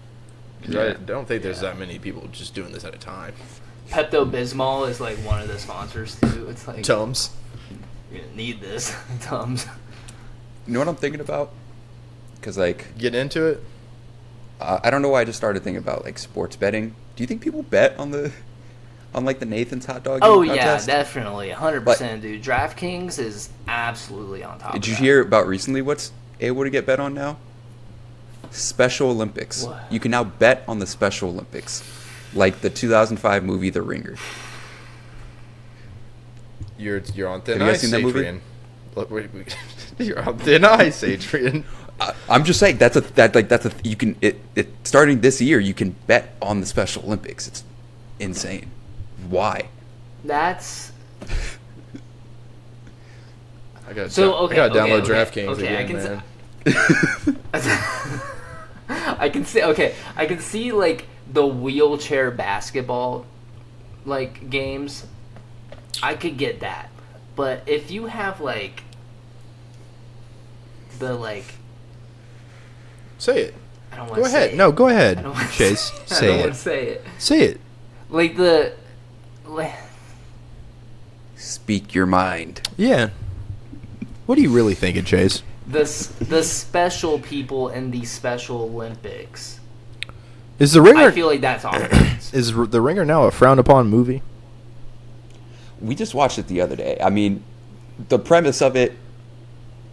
'Cause Yeah. I don't think there's that many people just doing this at a time. Pepto-Bismol is like one of the sponsors too. It's like Tums. you're gonna need this. Tums. You know what I'm thinking about? Because, like, Get into it. I don't know why I just started thinking about, like, sports betting. Do you think people bet on like, the Nathan's hot dog Oh eating yeah, contest? definitely, 100%, dude. DraftKings is absolutely on top. Did of you that. hear about recently what's able to get bet on now? Special Olympics. What? You can now bet on the Special Olympics. Like the 2005 movie The Ringer. You're on thin Have you guys ice, seen that movie? Adrian. Look, you're on thin ice, Adrian. I'm just saying you can starting this year you can bet on the Special Olympics. It's insane. Why? That's I got okay. I got to download okay, DraftKings okay, again, I can man. I can see. Okay, I can see like the wheelchair basketball, like games. I could get that, but if you have like the like, Say it. I don't want Go to ahead. say No, it. go I ahead, don't wanna Chase. I don't Say want to it. say it. Say it. Like the, like, Speak your mind. Yeah. What are you really thinking, Chase? the special people in the Special Olympics. Is the Ringer I feel like that's off limits. is the Ringer now a frowned upon movie? We just watched it the other day. I mean, the premise of it,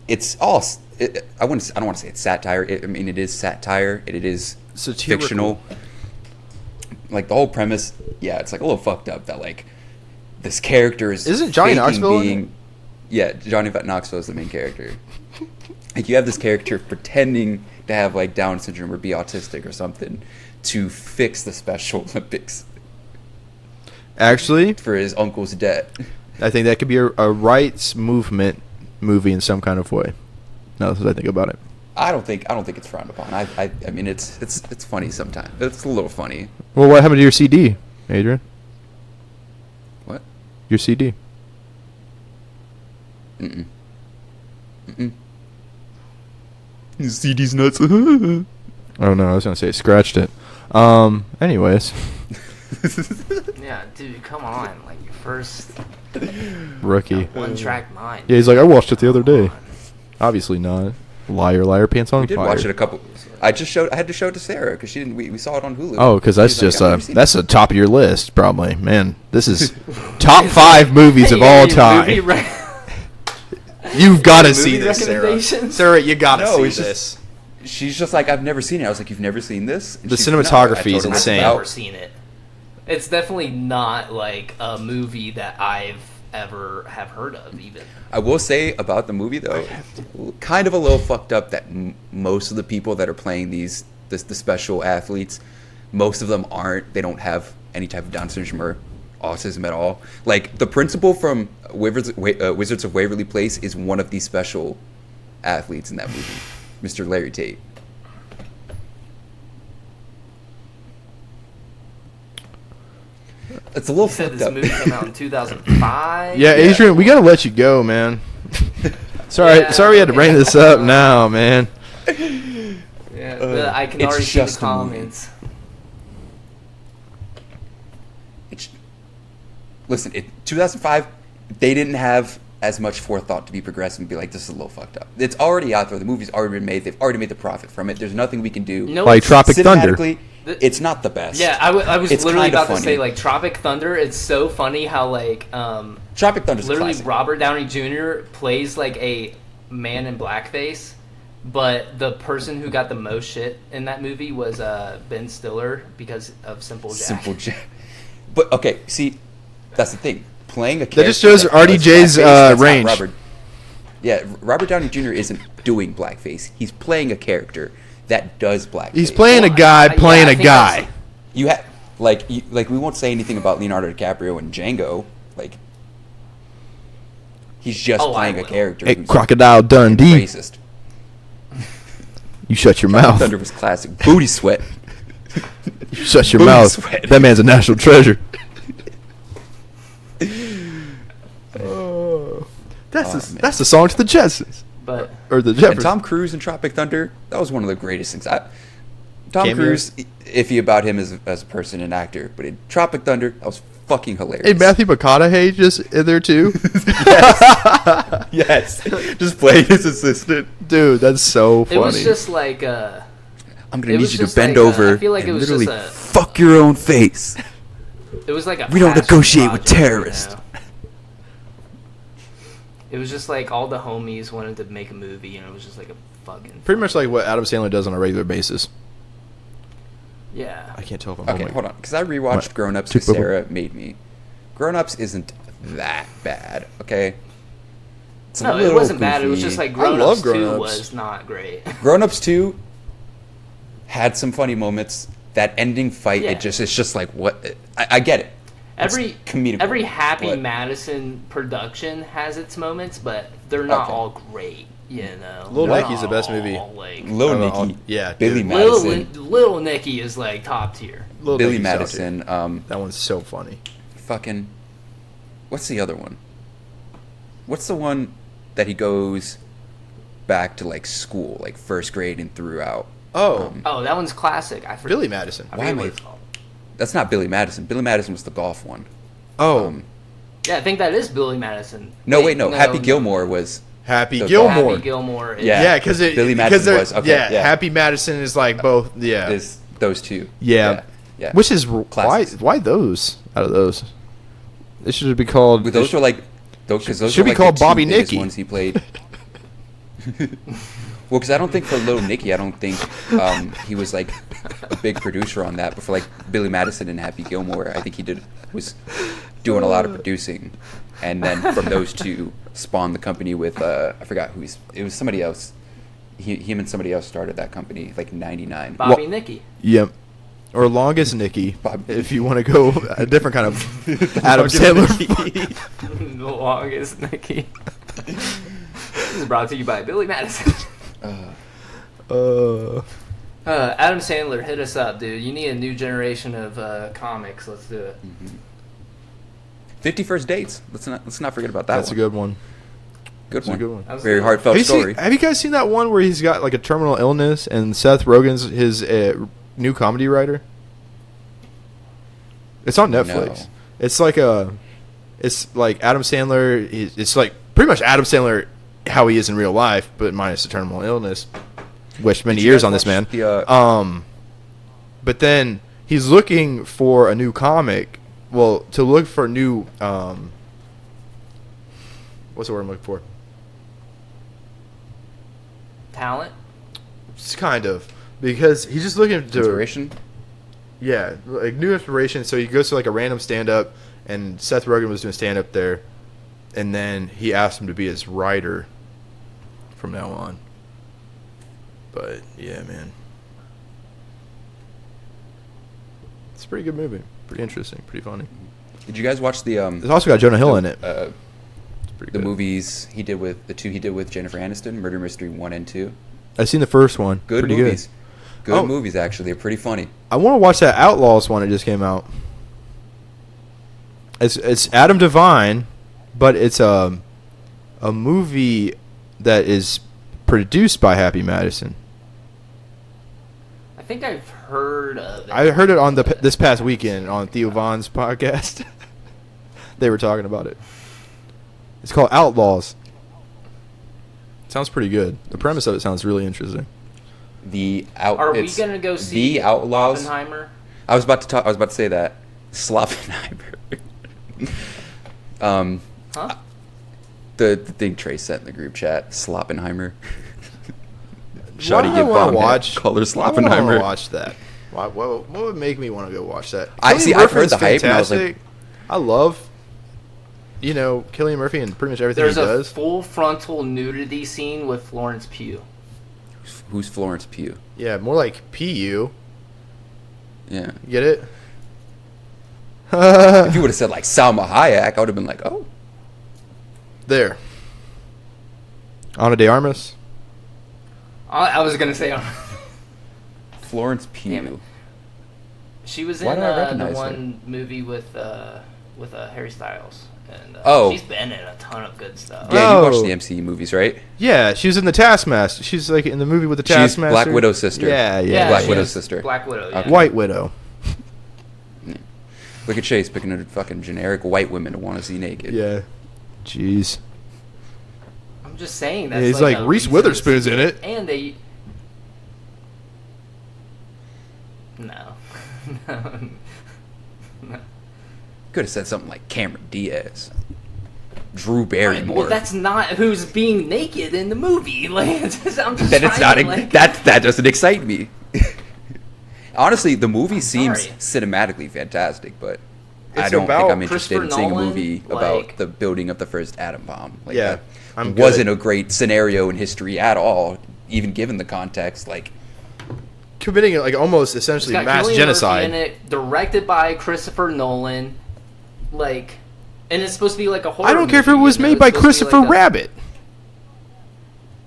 it's all. I don't want to say it's satire. It is satire. It is Satirical. fictional. Like the whole premise, yeah, it's like a little fucked up that like this character is. Isn't Johnny faking Knoxville in being? it? Yeah, Johnny Knoxville is the main character. Like you have this character pretending to have like Down syndrome or be autistic or something to fix the Special Olympics Actually, for his uncle's debt. I think that could be a rights movement movie in some kind of way. Now that I think about it. I don't think it's frowned upon. I mean it's funny sometimes. It's a little funny. Well, what happened to your CD, Adrian? What? Your CD? Mm-mm. His CD's nuts. Oh no, I was gonna say it scratched it. Anyways, Yeah, dude, come on. Like, your first rookie. one-track mind. Yeah, he's like, I watched it the other day. Obviously not. Liar, liar, pants on We did fire. watch it a couple. I had to show it to Sarah because she didn't. We saw it on Hulu. Oh, because that's She's like, just "I've never seen that's it." the top of your list, probably. Man, this is top 5 movies of Hey, all movie time. You've got to see movie this, Sarah. recommendations? Sarah, you got to No, see it's just- this. She's just like, I've never seen it. I was like, you've never seen this? And The she's like, cinematography "No." I is told her insane. it's I've about- never seen it. It's definitely not like a movie that I've ever have heard of, even. I will say about the movie though, kind of a little fucked up that most of the people that are playing the special athletes, most of them aren't. They don't have any type of Down syndrome or autism at all. Like the principal from Wizards of Waverly Place is one of the special athletes in that movie, Mr. Larry Tate. It's a little You said fucked this up. movie came out in 2005. Yeah, Adrian, we got to let you go, man. Sorry we had to bring this up now, man. Yeah, I can it's already see the just a movie. comments. Listen, 2005, they didn't have as much forethought to be progressive and be like, this is a little fucked up. It's already out there. The movie's already been made. They've already made the profit from it. There's nothing we can do. No, Like Tropic Thunder. Cinematically, it's not the best. Yeah, I was It's literally kinda about to funny. say, like, Tropic Thunder, it's so funny how, like, Tropic Thunder's literally classic. Robert Downey Jr. plays, like, a man in blackface, but the person who got the most shit in that movie was Ben Stiller because of Simple Jack. Simple Jack. But, okay, see, that's the thing. Playing a character... That just shows that RDJ's does blackface, that's not range. Robert Downey Jr. isn't doing blackface. He's playing a character that does blackface. He's playing a Well, guy yeah, playing I a think guy. that's- You have like we won't say anything about Leonardo DiCaprio and Django. Like he's just Oh, I playing a will. character. Hey, who's Crocodile Dundee, racist. you shut your Tropic mouth. Thunder was classic. Booty sweat. You shut your Booty mouth. sweat. That man's a national treasure. man. That's the song to the Jetsons. But Or the And Jeffersons. Tom Cruise in Tropic Thunder, that was one of the greatest things. Tom Cameos. Cruise, iffy about him as a person and actor, but in Tropic Thunder, that was fucking hilarious. Hey, Matthew McConaughey just in there too. Yes. Just playing his assistant. Dude, that's so funny. it was just like I'm gonna It need was you to just bend like, over I feel like and it was literally just a- fuck your own face. it was like a We don't passion negotiate with project, terrorists. It was just like all the homies wanted to make a movie, and it was just like a fucking pretty much like what Adam Sandler does on a regular basis. yeah. I can't tell if I'm Okay, hold on, because I rewatched My- Grown Ups Too because bubble. Sarah made me. Grown Ups isn't that bad, okay? It's a No, it little wasn't bad. It was goofy. just like I Grown love Ups 2 Grown Ups. was not great. Grown Ups 2 had some funny moments. That ending fight, Yeah. it's just like what? I get it. It's Every comedic, every Happy but- Madison production has its moments, but they're not Okay. all great. You know, Little They're Nicky's the not best movie. all, Like, Lil Oh, Nicky, yeah, Billy dude. Madison, Little Nicky is like top tier. Little Billy Nicky's out Madison. there. That one's so funny. Fucking, what's the other one? What's the one that he goes back to like school, like first grade and throughout? Oh, Oh, that one's classic. I forget. Billy Madison. I Why forget am what I- it's called. That's not Billy Madison. Billy Madison was the golf one. Oh, Yeah, I think that is Billy Madison. No, wait, no. Happy Gilmore was. Happy The Gilmore. Happy Gilmore. Is, Yeah. Yeah, because Billy Madison was, okay, yeah. Happy Madison is like both. Yeah, Is those two? yeah. Yeah. Which is why? Classics. Why those out of those? They should be called. But those were like, because those should were be like called the two Bobby biggest Nicky. ones he played. Well, because I don't think for Little Nicky, I don't think he was like a big producer on that. But for like Billy Madison and Happy Gilmore, I think was doing a lot of producing, and then from those two spawned the company with I forgot who it was somebody else. Him and somebody else started that company like '99. Bobby Nicky. Yep. Or Longest Nicky, Bob- if you want to go a different kind of Adam Sandler. The longest Nicky. This is brought to you by Billy Madison. Adam Sandler, hit us up, dude. You need a new generation of comics. Let's do it. 50 First Dates. Let's not forget about that. That's a good one. Good That's a one. good one. That was Very good. heartfelt story. Have you guys seen that one where he's got like a terminal illness and Seth Rogen's his new comedy writer? It's on Netflix. No. It's like Adam Sandler. It's like pretty much Adam Sandler how he is in real life, but minus the terminal illness. Wished many Did you years guys on this man. watch the, But then he's looking for a new comic. Well, to look for a new what's the word I'm looking for? Talent. It's kind of because he's just looking to Inspiration? Yeah, like new inspiration. So he goes to like a random stand-up, and Seth Rogen was doing stand-up there, and then he asked him to be his writer from now on. But yeah, man, it's a pretty good movie. Pretty interesting. Pretty funny. Did you guys watch the It's also got Jonah Hill in it. It's Pretty the good. movies he did with Jennifer Aniston, Murder Mystery 1 and 2? I've seen the first one. Good Pretty movies. Good Oh. movies, actually. They're pretty funny. I want to watch that Outlaws one that just came out. It's Adam Devine, but it's a movie that is produced by Happy Madison. I think I've heard of it. I heard it on this past weekend on Theo Vaughn's podcast. They were talking about it. It's called Outlaws. Sounds pretty good. The premise of it sounds really interesting. Are we gonna go see The Outlaws? Oppenheimer? I was about to say that. Sloppenheimer. Huh? The thing Trey sent in the group chat. Sloppenheimer. Why Shawty do I get wanna bombed. watch? Color Why would I wanna Sloppenheimer. watch that? What would make me want to go watch that? I Cillian see, I've heard Murphy's the hype, and I was like- fantastic. I love, Cillian Murphy and pretty much everything There's he a does. full frontal nudity scene with Florence Pugh. Who's Florence Pugh? Yeah, more like PU. Yeah. Get it? If you would have said like Salma Hayek, I would have been like, oh. There. Ana de Armas. I was gonna say Florence Damn it. Pugh. she was Why in do I the recognize her? one movie with Harry Styles And she's been in a ton of good stuff. Yeah, you watched the MCU movies, right? Yeah, she was in the Taskmaster. She's like in the movie with the She's Taskmaster. Black Widow's sister. Yeah. Black she Widow's is sister. Black Widow, yeah. Okay. White Widow. Look at Chase picking a fucking generic white women to want to see naked. Yeah. Jeez. I'm just saying that's Yeah, he's like like a Reese reason Witherspoon's to see in it. And they... No. No. Could have said something like Cameron Diaz, Drew Barrymore. Well, that's not who's being naked in the movie. Like, I'm just Then it's trying not. to, like... That doesn't excite me. Honestly, the movie seems sorry. cinematically fantastic, but I It's don't think about I'm interested in Christopher seeing a Nolan, movie like- about the building of the first atom bomb. Like, Yeah, that I'm wasn't good. a great scenario in history at all, even given the context. Like, Committing like almost essentially It's got mass Cillian genocide. Murphy in it, directed by Christopher Nolan, like, and it's supposed to be like a horror. I don't care if it movie, was you know? made It's by supposed to be Christopher like a- Rabbit.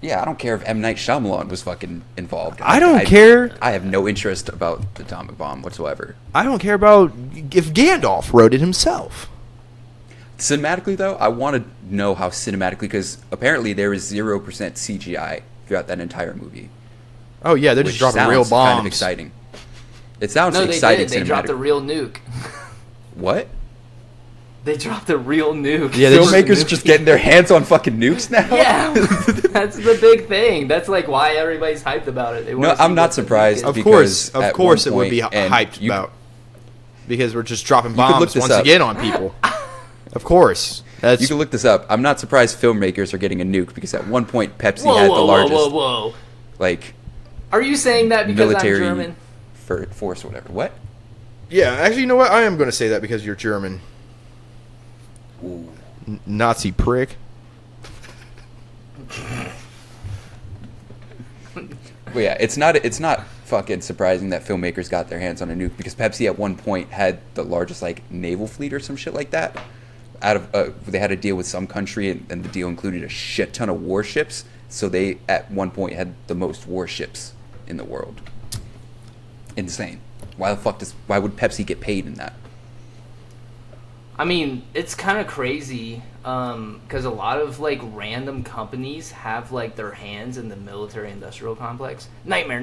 yeah, I don't care if M. Night Shyamalan was fucking involved. I don't care. I have no interest about the atomic bomb whatsoever. I don't care about if Gandalf wrote it himself. Cinematically, though, I want to know how cinematically, because apparently there is 0% CGI throughout that entire movie. Oh yeah, they're Which just dropping sounds real bombs. kind of exciting. It sounds No, they exciting. did. They dropped a real nuke. What? They dropped a real nuke. Yeah, they just- Filmmakers just getting their hands on fucking nukes now? Yeah, that's the big thing. That's like why everybody's hyped about it. They wanna No, see I'm what not the surprised. nuke is. Of Because course, at it one would be point- and hyped you- about because we're just dropping could look bombs this once up. again on people. Of course, that's You can look this up. I'm not surprised filmmakers are getting a nuke, because at one point Pepsi Whoa, had whoa, the whoa, largest whoa, whoa! like Are you saying that because military I'm German? force or whatever. What? yeah. Actually, you know what? I am going to say that because you're German, Ooh. Nazi prick. Well, yeah, it's not fucking surprising that filmmakers got their hands on a nuke, because Pepsi at one point had the largest like naval fleet or some shit like that. Out of they had a deal with some country, and the deal included a shit ton of warships. So they at one point had the most warships in the world. Insane. Why would Pepsi get paid in that? I mean, it's kind of crazy because a lot of like random companies have like their hands in the military-industrial complex. Nightmare.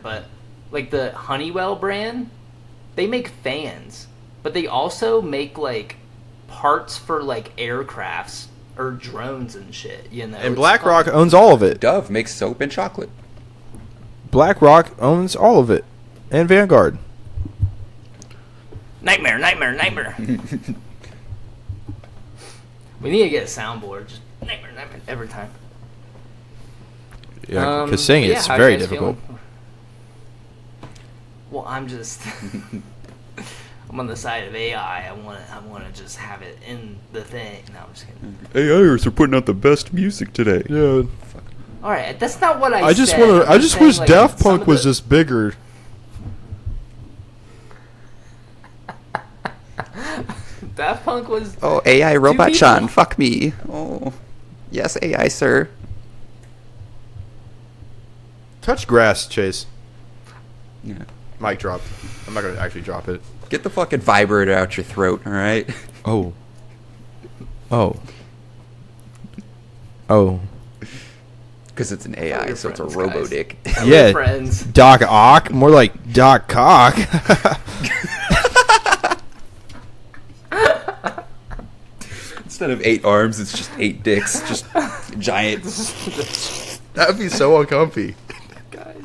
But like the Honeywell brand, they make fans, but they also make like parts for like aircrafts or drones and shit. You know, And It's BlackRock fun. owns all of it. Dove makes soap and chocolate. BlackRock owns all of it, and Vanguard. Nightmare. We need to get a soundboard. Just nightmare every time. Yeah, because saying yeah, it's how you very guys difficult. feeling? Well, I'm just I'm on the side of AI. I want to just have it in the thing. No, I'm just kidding. AIers are putting out the best music today. Yeah, All right, that's not what I I just said. want to. I'm I just saying, wish like, Daft some Punk of was the- just bigger. Daft Punk was. Oh, AI Robot people. Chan, fuck me. Oh, yes, AI sir. Touch grass, Chase. Yeah. Mic drop. I'm not gonna actually drop it. Get the fucking vibrator out your throat, all right? Oh. Oh. Because it's an AI, your so it's a friends, robo guys. dick. Tell your Yeah. friends. Doc Ock, more like Doc Cock. Instead of 8 arms, it's just 8 dicks, just giant. That would be so uncomfy. Guys.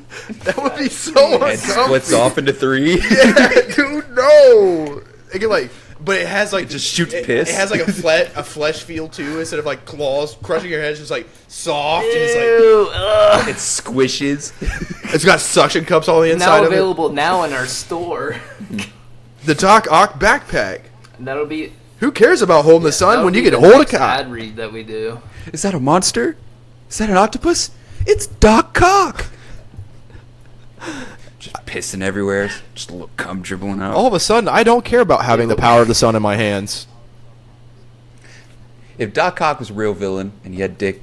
That would be so It uncomfy. splits off into 3. Yeah, dude, no. It can like, but it has like It just shoots it, piss. It has like a flesh feel too, instead of like claws crushing your head. It's just like soft, and it's Ew, ugh. It squishes. like it's got suction cups on the inside Now of available now in our store. it. The Doc Ock backpack. That'll be. Who cares about holding the sun that'll when you be can the hold a next cock? ad read that we do. Is that a monster? Is that an octopus? It's Doc Cock. Just pissing everywhere. Just a little cum dribbling out. All of a sudden, I don't care about having the power of the sun in my hands. If Doc Cock was a real villain and he had dick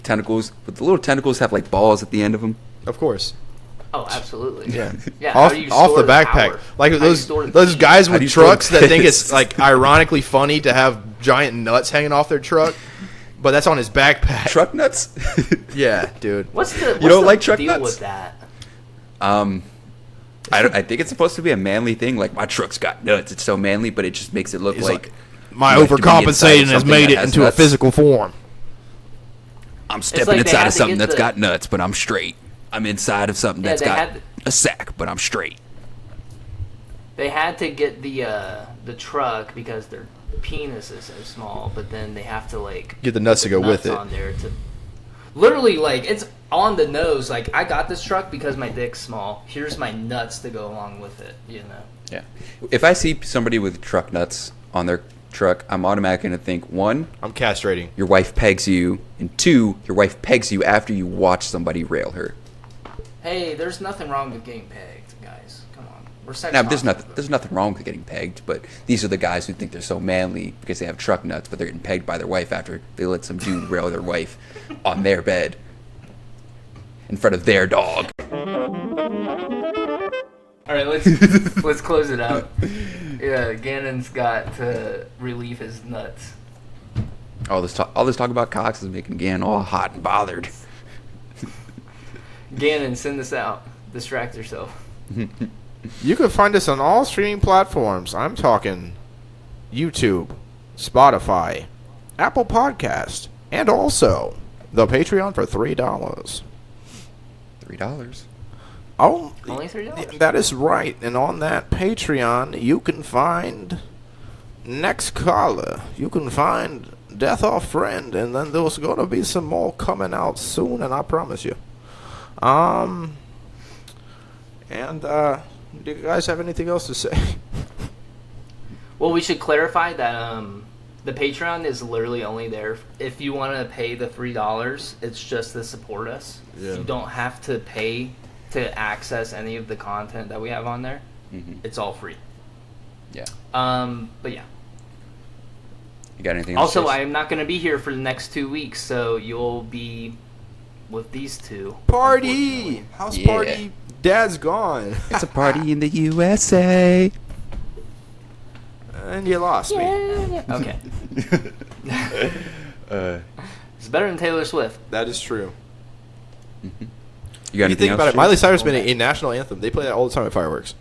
tentacles, but the little tentacles have like balls at the end of them. Of course. Oh, absolutely. Yeah. Yeah. How off do you off store the backpack. power? Like How do you those store the those heat? guys How with do you store trucks that think it's piss? like ironically funny to have giant nuts hanging off their truck, but that's on his backpack. Truck nuts? Yeah, dude. What's the don't like truck deal nuts? with that? I think it's supposed to be a manly thing. Like, my truck's got nuts. It's so manly, but it just makes it look He's like my you have to be inside of overcompensating has something made that it has into a nuts. physical form. I'm stepping like they inside had of to something get that's the- got nuts, but I'm straight. I'm inside of something Yeah, that's they got had- a sack, but I'm straight. They had to get the truck because their penis is so small, but then they have to like Get the nuts to go nuts with it. on there to literally like it's on the nose. Like I got this truck because my dick's small. Here's my nuts to go along with it. You know. Yeah. If I see somebody with truck nuts on their truck, I'm automatically going to think, one, I'm castrating. your wife pegs you, and two, your wife pegs you after you watch somebody rail her. Hey, there's nothing wrong with getting pegged, guys. Come on, we're sex. Now, positive. there's nothing wrong with getting pegged, but these are the guys who think they're so manly because they have truck nuts, but they're getting pegged by their wife after they let some dude rail their wife on their bed in front of their dog. All right, let's close it out. Yeah, Gannon's got to relieve his nuts. All this talk about cocks is making Gannon all hot and bothered. Gannon, send this out. Distract yourself. You can find us on all streaming platforms. I'm talking YouTube, Spotify, Apple Podcast, and also the Patreon for $3. $3. Oh, Only $3. that is right. And on that Patreon, you can find Next Caller. You can find Death Off Friend, and then there's going to be some more coming out soon, and I promise you. Do you guys have anything else to say? Well, we should clarify that the Patreon is literally only there if you want to pay the $3. It's just to support us. Yeah. You don't have to pay to access any of the content that we have on there. Mm-hmm. It's all free. Yeah. But yeah. You got anything else? Also, Chase? I am not going to be here for the next 2 weeks, so you'll be with these two. Party! House Yeah. party. Dad's gone. It's a party in the USA. And you lost me. Okay. It's better than Taylor Swift. That is true. You got If you anything think else? about it, Chase? Miley Cyrus made a national anthem. They play that all the time at fireworks.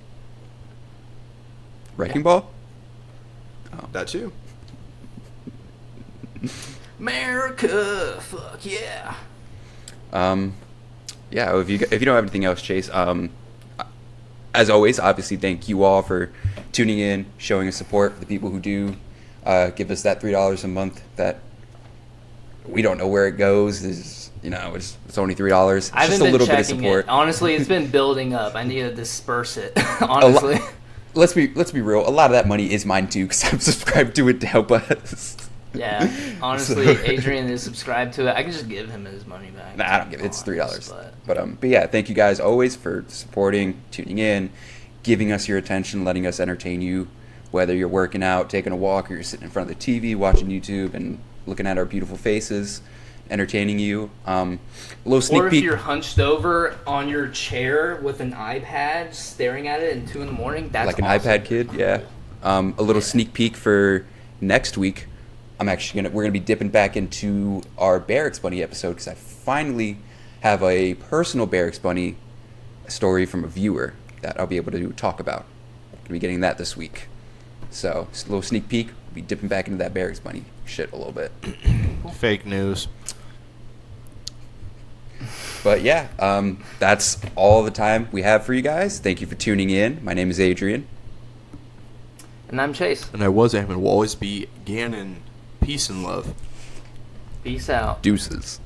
Wrecking Ball? That too. America, fuck yeah. Yeah. If you don't have anything else, Chase. As always, obviously, thank you all for tuning in, showing us support. The people who do give us that $3 a month that we don't know where it goes. It's only $3. It's I haven't just a been little bit of checking support. it. Honestly, it's been building up. I need to disperse it. Honestly. Let's be real. A lot of that money is mine too, because I'm subscribed to it to help us. Yeah. Honestly, Adrian is subscribed to it. I can just give him his money back. Nah, I don't give it. It's $3. But But yeah, thank you guys always for supporting, tuning in, giving us your attention, letting us entertain you, whether you're working out, taking a walk, or you're sitting in front of the TV, watching YouTube, and looking at our beautiful faces, entertaining you. A little sneak or if peek. you're hunched over on your chair with an iPad, staring at it at 2 a.m, that's like an awesome. iPad kid, yeah. A little sneak peek for next week. We're gonna be dipping back into our Barracks Bunny episode because I finally have a personal Barracks Bunny story from a viewer that I'll be able to talk about. Gonna be getting that this week. So, just a little sneak peek. We'll be dipping back into that Barracks Bunny shit a little bit. Fake news. But yeah, that's all the time we have for you guys. Thank you for tuning in. My name is Adrian. And I'm Chase. And I am and will always be Gannon. Peace and love. Peace out. Deuces.